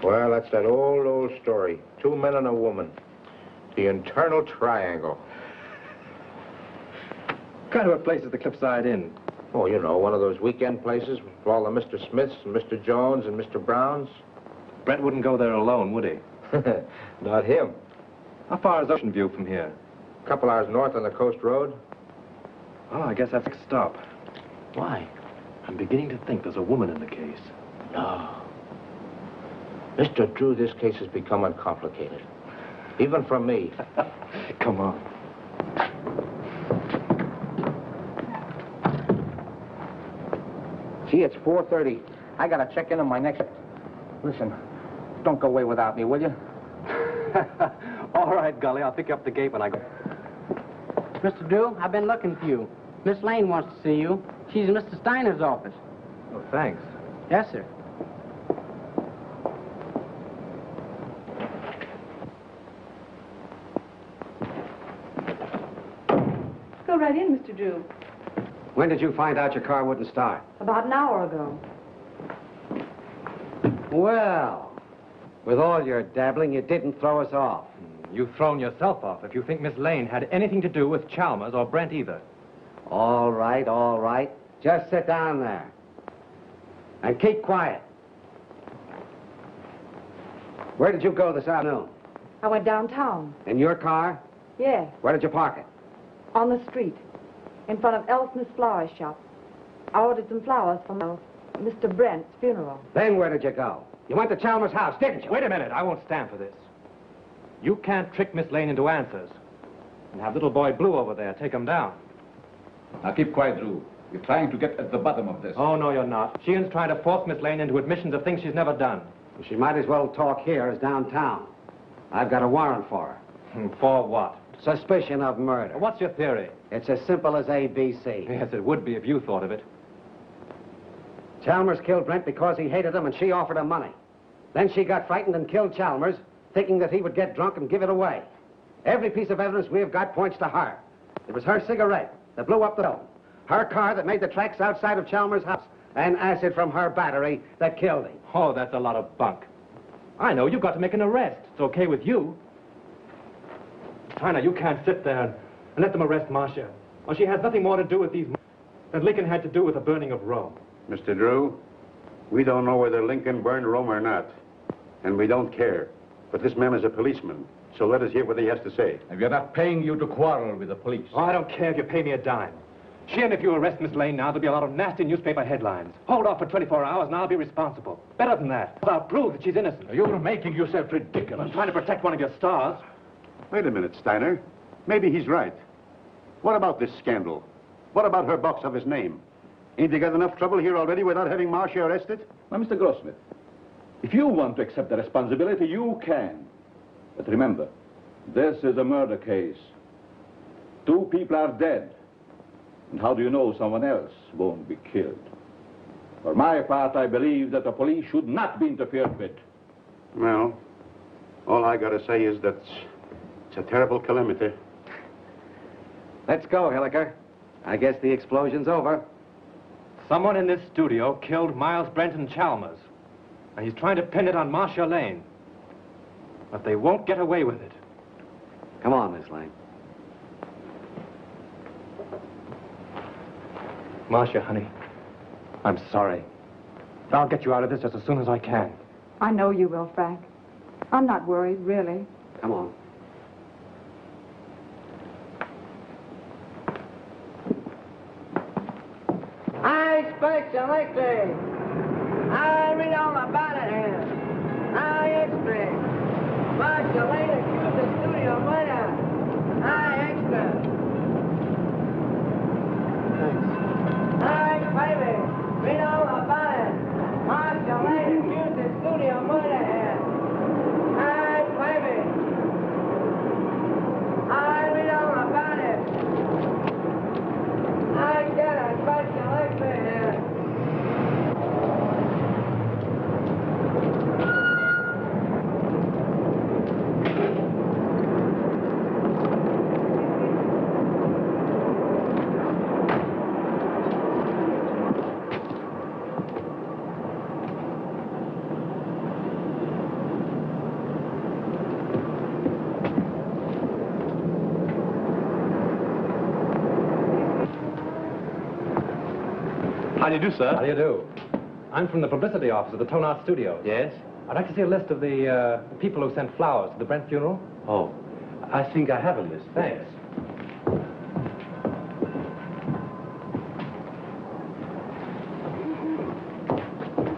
Well, that's that old story. 2 men and a woman. The internal triangle. What kind of a place is the Cliffside Inn? Oh, you know, one of those weekend places with all the Mr. Smiths and Mr. Jones and Mr. Browns. Brent wouldn't go there alone, would he? Not him. How far is Ocean View from here? A couple hours north on the Coast Road. Oh, I guess that's a stop. Why? I'm beginning to think there's a woman in the case. No. Mr. Drew, this case has become uncomplicated. Even for me. Come on. Gee, it's 4:30. I gotta check in on my next... Listen, don't go away without me, will you? All right, Gully, I'll pick you up the gate when I go. Mr. Drew, I've been looking for you. Miss Lane wants to see you. She's in Mr. Steiner's office. Oh, thanks. Yes, sir. Go right in, Mr. Drew. When did you find out your car wouldn't start? About an hour ago. Well, with all your dabbling, you didn't throw us off. You've thrown yourself off if you think Miss Lane had anything to do with Chalmers or Brent either. All right, all right. Just sit down there. And keep quiet. Where did you go this afternoon? I went downtown. In your car? Yes, Where did you park it? on the street, in front of Elsmith's flower shop. I ordered some flowers for Mr. Brent's funeral. Then where did you go? You went to Chalmers' house, didn't you? Wait a minute. I won't stand for this. You can't trick Miss Lane into answers. And have little boy Blue over there take him down. Now keep quiet, Drew. You're trying to get at the bottom of this. Oh, no, you're not. Sheehan's trying to force Miss Lane into admissions of things she's never done. Well, she might as well talk here as downtown. I've got a warrant for her. For what? Suspicion of murder. What's your theory? It's as simple as ABC. Yes, it would be if you thought of it. Chalmers killed Brent because he hated him and she offered him money. Then she got frightened and killed Chalmers, thinking that he would get drunk and give it away. Every piece of evidence we have got points to her. It was her cigarette that blew up the dome, her car that made the tracks outside of Chalmers' house, and acid from her battery that killed him. Oh, that's a lot of bunk. I know, you've got to make an arrest. It's okay with you. China, you can't sit there and let them arrest Marcia. Well, she has nothing more to do with these than Lincoln had to do with the burning of Rome. Mr. Drew, we don't know whether Lincoln burned Rome or not, and we don't care. But this man is a policeman, so let us hear what he has to say. And we are not paying you to quarrel with the police. Oh, I don't care if you pay me a dime. Sheehan, if you arrest Miss Lane now, there'll be a lot of nasty newspaper headlines. Hold off for 24 hours and I'll be responsible. Better than that. I'll prove that she's innocent. You're making yourself ridiculous. I'm trying to protect one of your stars. Wait a minute, Steiner. Maybe he's right. What about this scandal? What about her box of his name? Ain't they got enough trouble here already without having Marcia arrested? Now, Mr. Grossmith, if you want to accept the responsibility, you can. But remember, this is a murder case. 2 people are dead. And how do you know someone else won't be killed? For my part, I believe that the police should not be interfered with. Well, all I gotta say is that it's a terrible calamity. Let's go, Hilliker. I guess the explosion's over. Someone in this studio killed Miles Brenton Chalmers. And he's trying to pin it on Marcia Lane. But they won't get away with it. Come on, Miss Lane. Marcia, honey, I'm sorry. But I'll get you out of this just as soon as I can. I know you will, Frank. I'm not worried, really. Come on. I speculate. I read all about it here. I extra. Marcia Lane accused the studio murder. I extra. Thanks. I baby. Read all about it. Marcia Lane accused How do you do, sir? How do you do? I'm from the publicity office of the Tone Art Studios. Yes? I'd like to see a list of the people who sent flowers to the Brent funeral. Oh, I think I have a list. Thanks.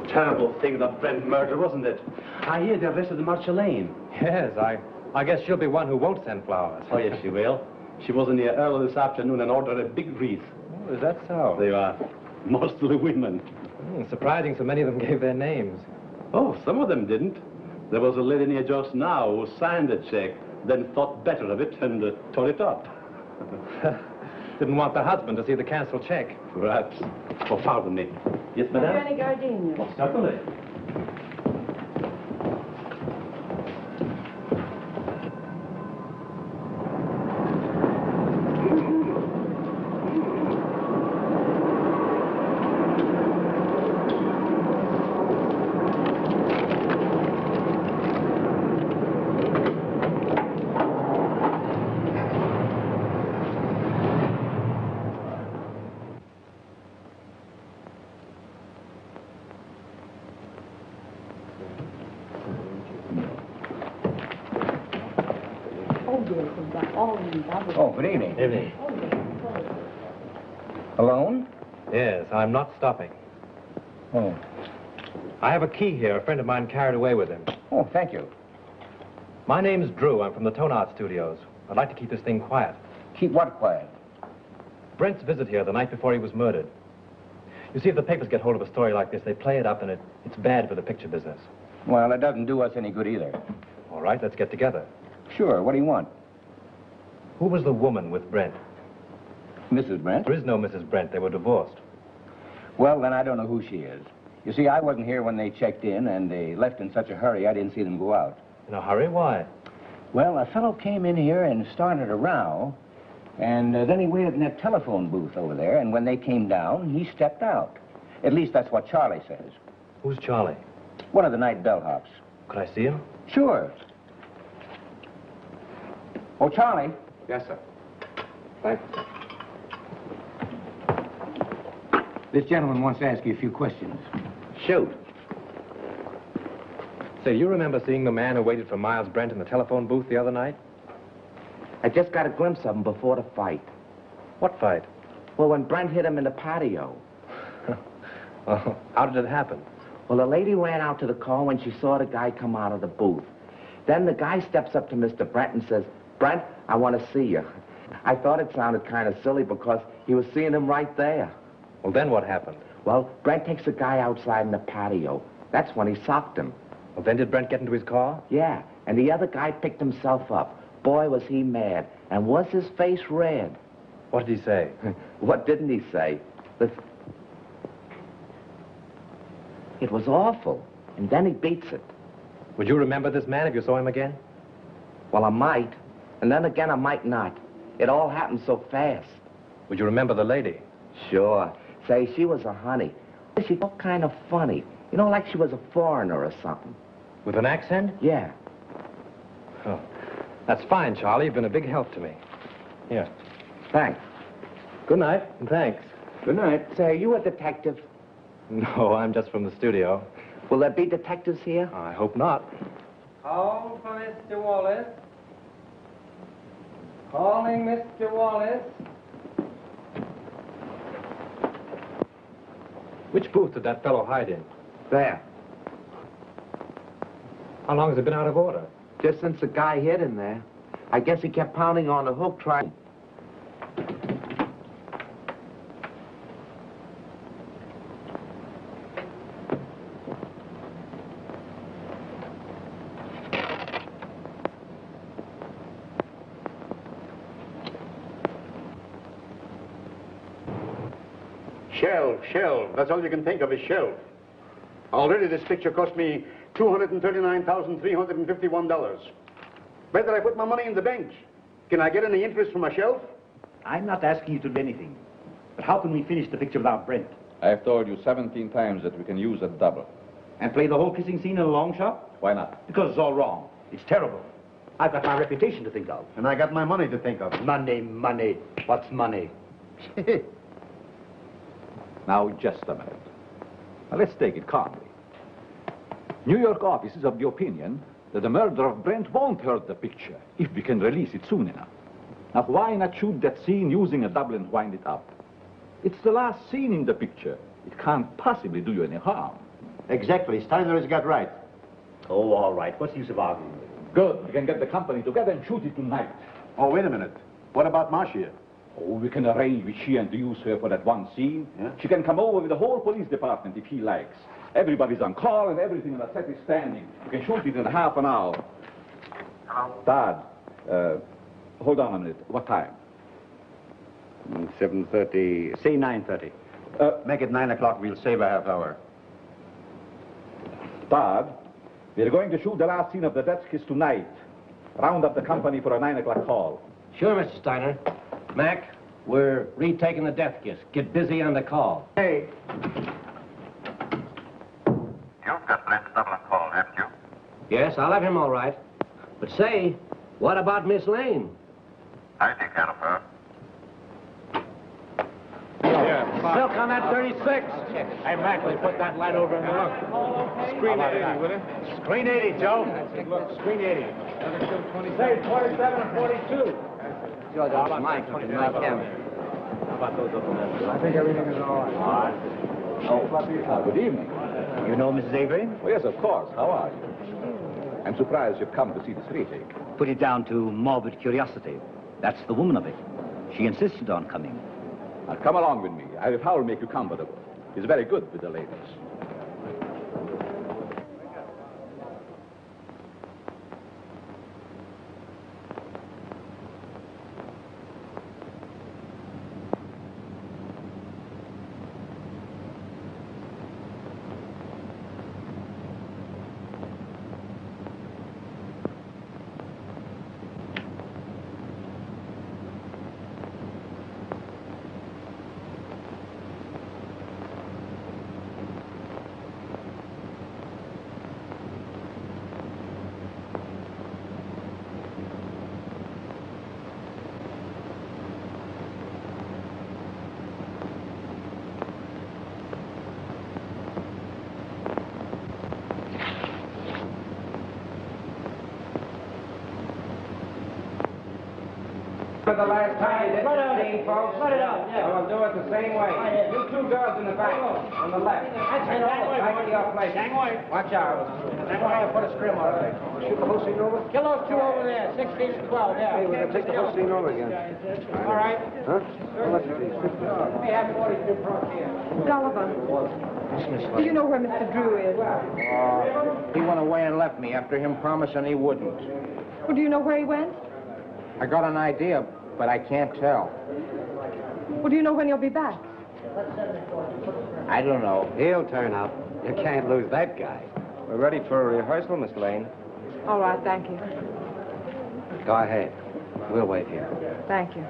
Terrible thing, that Brent murder, wasn't it? I hear they arrested Marcia Lane. Yes, I guess she'll be one who won't send flowers. Oh, yes, she will. She was in here early this afternoon and ordered a big wreath. Oh, is that so? They are mostly women. Surprising so many of them gave their names. Oh, some of them didn't. There was a lady near just now who signed the check, then thought better of it and tore it up. Didn't want the husband to see the canceled check. Perhaps. Oh, pardon me. Yes, madame? Any gardenias? Oh, certainly. Oh, good evening. Evening. Alone? Yes, I'm not stopping. Oh. I have a key here. A friend of mine carried away with him. Oh, thank you. My name's Drew. I'm from the Tone Art Studios. I'd like to keep this thing quiet. Keep what quiet? Brent's visit here the night before he was murdered. You see, if the papers get hold of a story like this, they play it up, and it's bad for the picture business. Well, it doesn't do us any good either. All right, let's get together. Sure, what do you want? Who was the woman with Brent? Mrs. Brent? There is no Mrs. Brent. They were divorced. Well, then I don't know who she is. You see, I wasn't here when they checked in, and they left in such a hurry I didn't see them go out. In a hurry? Why? Well, a fellow came in here and started a row, and then he waited in that telephone booth over there, and when they came down, he stepped out. At least that's what Charlie says. Who's Charlie? One of the night bellhops. Could I see him? Sure. Oh, Charlie. Yes, sir. Thank you. This gentleman wants to ask you a few questions. Shoot. Say, you remember seeing the man who waited for Miles Brent in the telephone booth the other night? I just got a glimpse of him before the fight. What fight? Well, when Brent hit him in the patio. Oh, how did it happen? Well, the lady ran out to the car when she saw the guy come out of the booth. Then the guy steps up to Mr. Brent and says, "Brent, I want to see you." I thought it sounded kind of silly because he was seeing him right there. Well, then what happened? Well, Brent takes the guy outside in the patio. That's when he socked him. Well, then did Brent get into his car? Yeah, and the other guy picked himself up. Boy, was he mad. And was his face red. What did he say? What didn't he say? It was awful. And then he beats it. Would you remember this man if you saw him again? Well, I might. And then again, I might not. It all happened so fast. Would you remember the lady? Sure. Say, she was a honey. She looked kind of funny. You know, like she was a foreigner or something. With an accent? Yeah. Oh, that's fine, Charlie. You've been a big help to me. Here. Thanks. Good night, and thanks. Good night. Say, are you a detective? No, I'm just from the studio. Will there be detectives here? I hope not. Call for Mr. Wallace. Calling Mr. Wallace. Which booth did that fellow hide in? There. How long has it been out of order? Just since the guy hit him there. I guess he kept pounding on the hook trying... Shelf. That's all you can think of is shelf. Already this picture cost me $239,351. Better I put my money in the bank. Can I get any interest from a shelf? I'm not asking you to do anything. But how can we finish the picture without Brent? I've told you 17 times that we can use a double. And play the whole kissing scene in a long shot? Why not? Because it's all wrong. It's terrible. I've got my reputation to think of. And I got my money to think of. Money. What's money? Now, just a minute. Now, let's take it calmly. New York office is of the opinion that the murder of Brent won't hurt the picture if we can release it soon enough. Now, why not shoot that scene using a double and wind it up? It's the last scene in the picture. It can't possibly do you any harm. Exactly. Steiner has got right. Oh, all right. What's the use of arguing with him? Good. We can get the company together and shoot it tonight. Oh, wait a minute. What about Marcia? Oh, we can arrange with she and to use her for that one scene. Yeah? She can come over with the whole police department if he likes. Everybody's on call and everything on the set is standing. We can shoot it in half an hour. Hello? Dad, hold on a minute. What time? 7:30. Say 9:30. Make it 9 o'clock. We'll save a half hour. Dad, we're going to shoot the last scene of the death kiss tonight. Round up the company for a 9 o'clock call. Sure, Mr. Steiner. Mac, we're retaking the death kiss. Get busy on the call. Hey. You've got Brent's double and call, haven't you? Yes, I'll have him all right. But say, what about Miss Lane? I take care of her. Silk on that 36. Hey, Mac, will you put that light over in the look? Screen 80, will you? Screen 80, Joe. Look, screen 80. Say 27 and 42. George, that's my camera. How about those other men? I think everything is all right. All right. Oh, good evening. You know Mrs. Avery? Oh, yes, of course. How are you? I'm surprised you've come to see this retake. Put it down to morbid curiosity. That's the woman of it. She insisted on coming. Now, come along with me. I will make you comfortable. He's very good with the ladies. For the last time, this scene, folks. Let it out, yeah. We'll do it the same way. You two girls in the back, on the left. Back to your place. Watch out. Put a scrim on it. Shoot the whole scene over? Kill those two over there, 16 and 12, yeah. Hey, we're going to take the whole scene over again. All right. Huh? How much is these? We have 42 pro here. Gulliver, do you know where Mr. Drew is? He went away and left me after him promising he wouldn't. Well, do you know where he went? I got an idea, but I can't tell. Well, do you know when he'll be back? I don't know. He'll turn up. You can't lose that guy. We're ready for a rehearsal, Miss Lane. All right, thank you. Go ahead. We'll wait here. Thank you.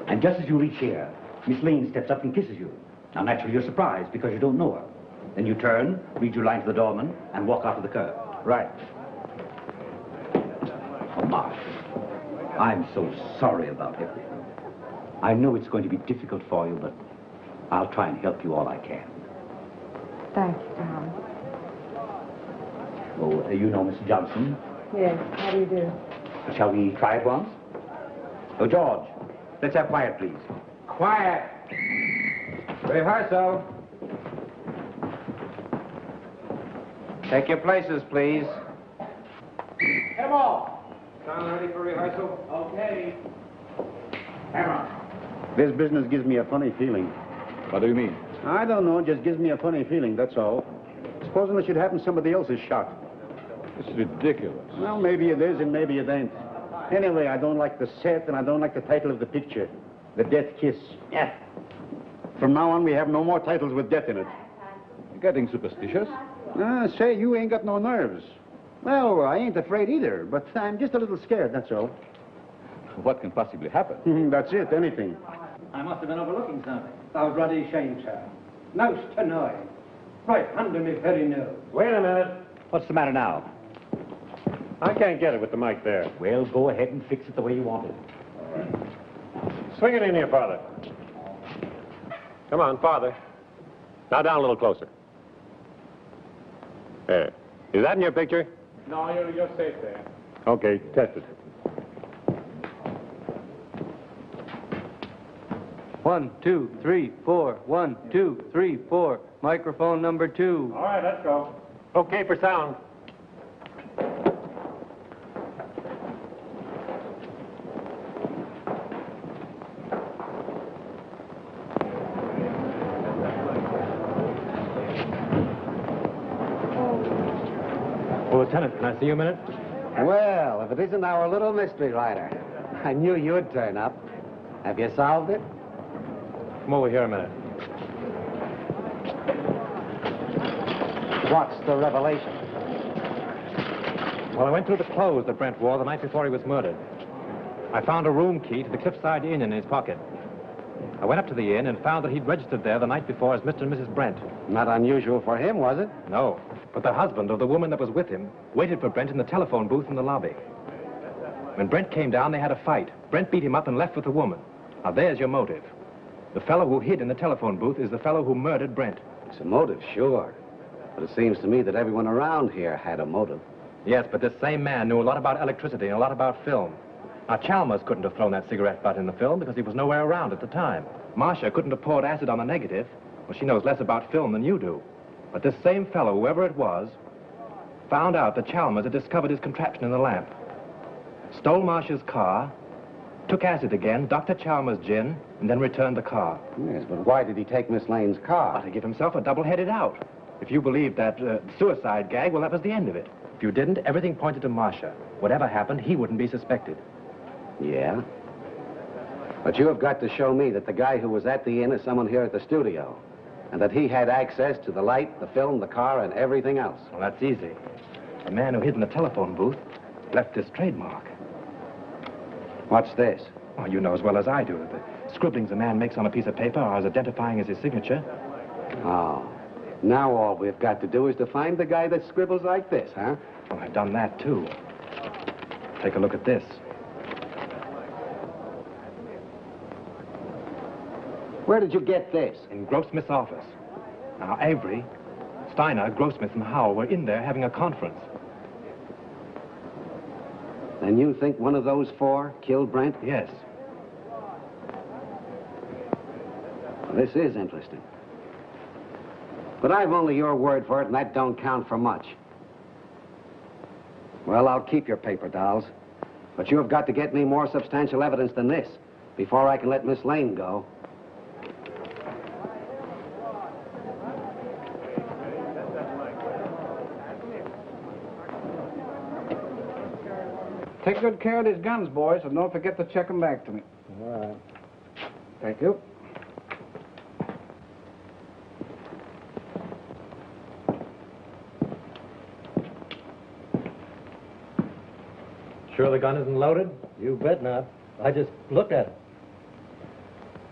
And just as you reach here, Miss Lane steps up and kisses you. Now, naturally, you're surprised because you don't know her. Then you turn, read your line to the doorman, and walk out of the curb. Right. Oh, Marsh, I'm so sorry about everything. I know it's going to be difficult for you, but I'll try and help you all I can. Thank you, Tom. Oh, you know Mr. Johnson. Yes, how do you do? Shall we try it once? Oh, George, let's have quiet, please. Quiet. Rehearsal. Take your places, please. Come on. Sound ready for rehearsal? Okay. Camera. This business gives me a funny feeling. What do you mean? I don't know, it just gives me a funny feeling, that's all. Supposing it should happen somebody else is shot. It's ridiculous. Well, maybe it is and maybe it ain't. Anyway, I don't like the set and I don't like the title of the picture. The Death Kiss. Yeah. From now on, we have no more titles with death in it. You're getting superstitious? Say, you ain't got no nerves. Well, I ain't afraid either, but I'm just a little scared, that's all. What can possibly happen? That's it, anything. I must have been overlooking something. I was bloody ashamed, sir. Most annoying. Right under me very nose. Wait a minute. What's the matter now? I can't get it with the mic there. Well, go ahead and fix it the way you want it. Swing it in here, Father. Come on, farther. Now down a little closer. There. Is that in your picture? No, you're safe there. Okay, test it. 1, 2, 3, 4. 1, 2, 3, 4. Microphone number 2. All right, let's go. Okay for sound. Well, Lieutenant, can I see you a minute? Well, if it isn't our little mystery writer. I knew you'd turn up. Have you solved it? Come over here a minute. What's the revelation? Well, I went through the clothes that Brent wore the night before he was murdered. I found a room key to the Cliffside Inn in his pocket. I went up to the inn and found that he'd registered there the night before as Mr. and Mrs. Brent. Not unusual for him, was it? No, but the husband of the woman that was with him waited for Brent in the telephone booth in the lobby. When Brent came down, they had a fight. Brent beat him up and left with the woman. Now, there's your motive. The fellow who hid in the telephone booth is the fellow who murdered Brent. It's a motive, sure. But it seems to me that everyone around here had a motive. Yes, but this same man knew a lot about electricity and a lot about film. Now, Chalmers couldn't have thrown that cigarette butt in the film because he was nowhere around at the time. Marcia couldn't have poured acid on the negative. Well, she knows less about film than you do. But this same fellow, whoever it was, found out that Chalmers had discovered his contraption in the lamp. Stole Marcia's car, took acid again, Dr. Chalmers' gin, and then returned the car. Yes, but why did he take Miss Lane's car? Well, to give himself a double-headed out. If you believed that suicide gag, well, that was the end of it. If you didn't, everything pointed to Marcia. Whatever happened, he wouldn't be suspected. Yeah? But you have got to show me that the guy who was at the inn is someone here at the studio. And that he had access to the light, the film, the car, and everything else. Well, that's easy. The man who hid in the telephone booth left this trademark. What's this? Oh, you know as well as I do. The scribblings a man makes on a piece of paper are as identifying as his signature. Oh. Now all we've got to do is to find the guy that scribbles like this, huh? Well, I've done that, too. Take a look at this. Where did you get this? In Grossmith's office. Now, Avery, Steiner, Grossmith, and Howell were in there having a conference. Then you think one of those four killed Brent? Yes. Well, this is interesting. But I've only your word for it, and that don't count for much. Well, I'll keep your paper dolls. But you have got to get me more substantial evidence than this before I can let Miss Lane go. Take good care of these guns, boys, and don't forget to check them back to me. All right. Thank you. Sure the gun isn't loaded? You bet not. I just looked at it.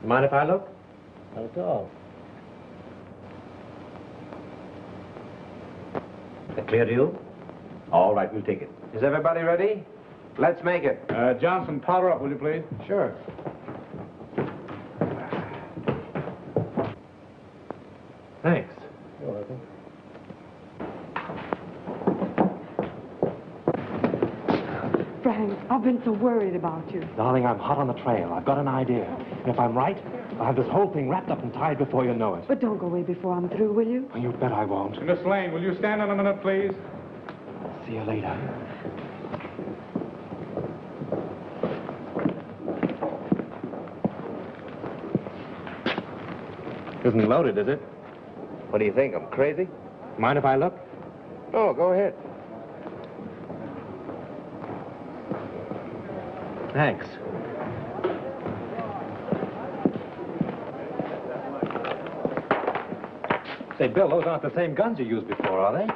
Mind if I look? Not at all. Clear to you? All right, we'll take it. Is everybody ready? Let's make it. Johnson, powder up, will you please? Sure. Thanks. You're welcome. Frank, I've been so worried about you. Darling, I'm hot on the trail. I've got an idea. And if I'm right, I'll have this whole thing wrapped up and tied before you know it. But don't go away before I'm through, will you? You bet I won't. Miss Lane, will you stand in a minute, please? See you later. Isn't loaded, is it? What do you think? I'm crazy? Mind if I look? Oh, go ahead. Thanks. Say, Bill, those aren't the same guns you used before, are they?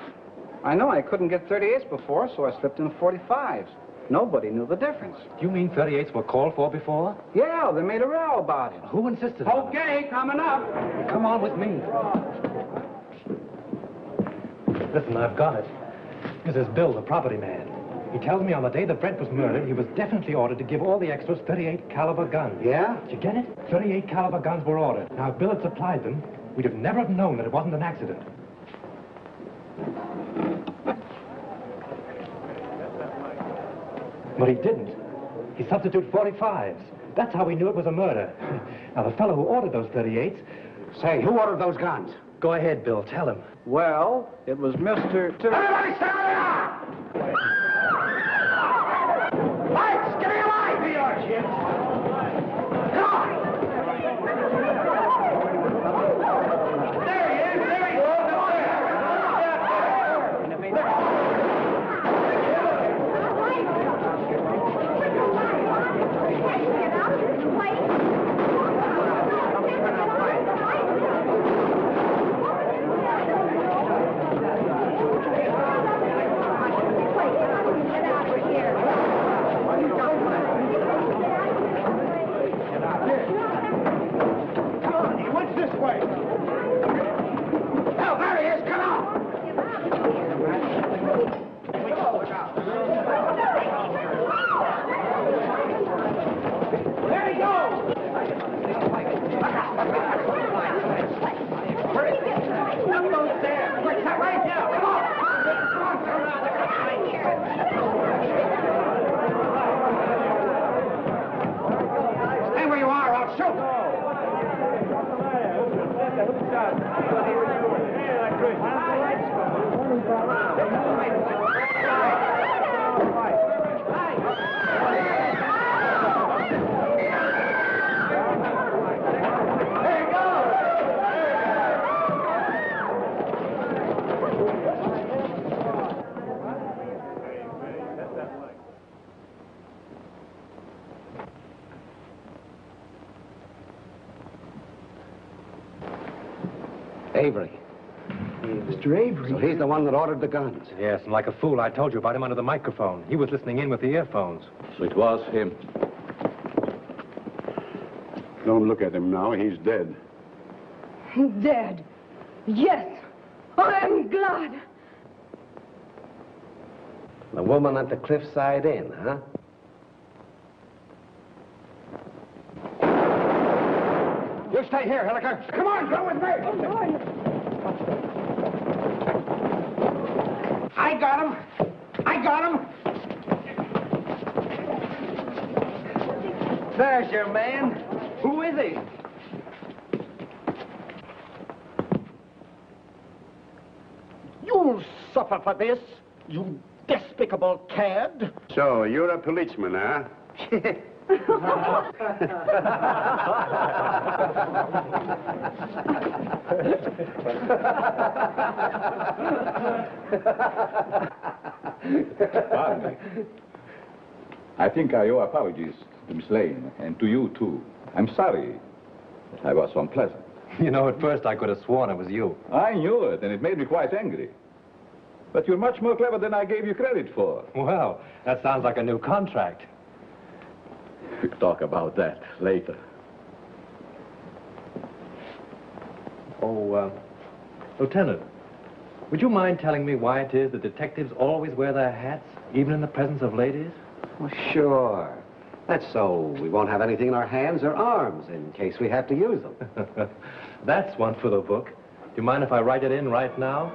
I know I couldn't get 38s before, so I slipped in 45s. Nobody knew the difference. Do you mean 38s were called for before? Yeah, they made a row about it. Who insisted on it? Okay, coming up. Come on with me. Listen, I've got it. This is Bill, the property man. He tells me on the day that Brent was murdered, he was definitely ordered to give all the extras 38 caliber guns. Yeah? Did you get it? 38 caliber guns were ordered. Now, if Bill had supplied them, we'd have never have known that it wasn't an accident. But he didn't. He substituted 45s. That's how we knew it was a murder. Now, the fellow who ordered those 38s... Say, who ordered those guns? Go ahead, Bill. Tell him. Well, it was Mr. Everybody stand up! Lights! Give me a light! Here you are, kids. Come on! There he is! There he goes! Stay where you are, I'll shoot! Avery. Mr. Avery? So he's the one that ordered the guns. Yes, and like a fool, I told you about him under the microphone. He was listening in with the earphones. So it was him. Don't look at him now. He's dead. Dead. Yes. I'm glad. The woman at the Cliffside Inn, huh? You stay here, Hilliker. Come on, go with me. I got him. I got him. There's your man. Who is he? You'll suffer for this, you despicable cad. So, you're a policeman, huh? Pardon me. I think I owe apologies to Miss Lane, and to you, too. I'm sorry that I was so unpleasant. You know, at first I could have sworn it was you. I knew it, and it made me quite angry. But you're much more clever than I gave you credit for. Well, that sounds like a new contract. We'll talk about that later. Oh, Lieutenant, would you mind telling me why it is that detectives always wear their hats, even in the presence of ladies? Well, sure. That's so we won't have anything in our hands or arms in case we have to use them. That's one for the book. Do you mind if I write it in right now?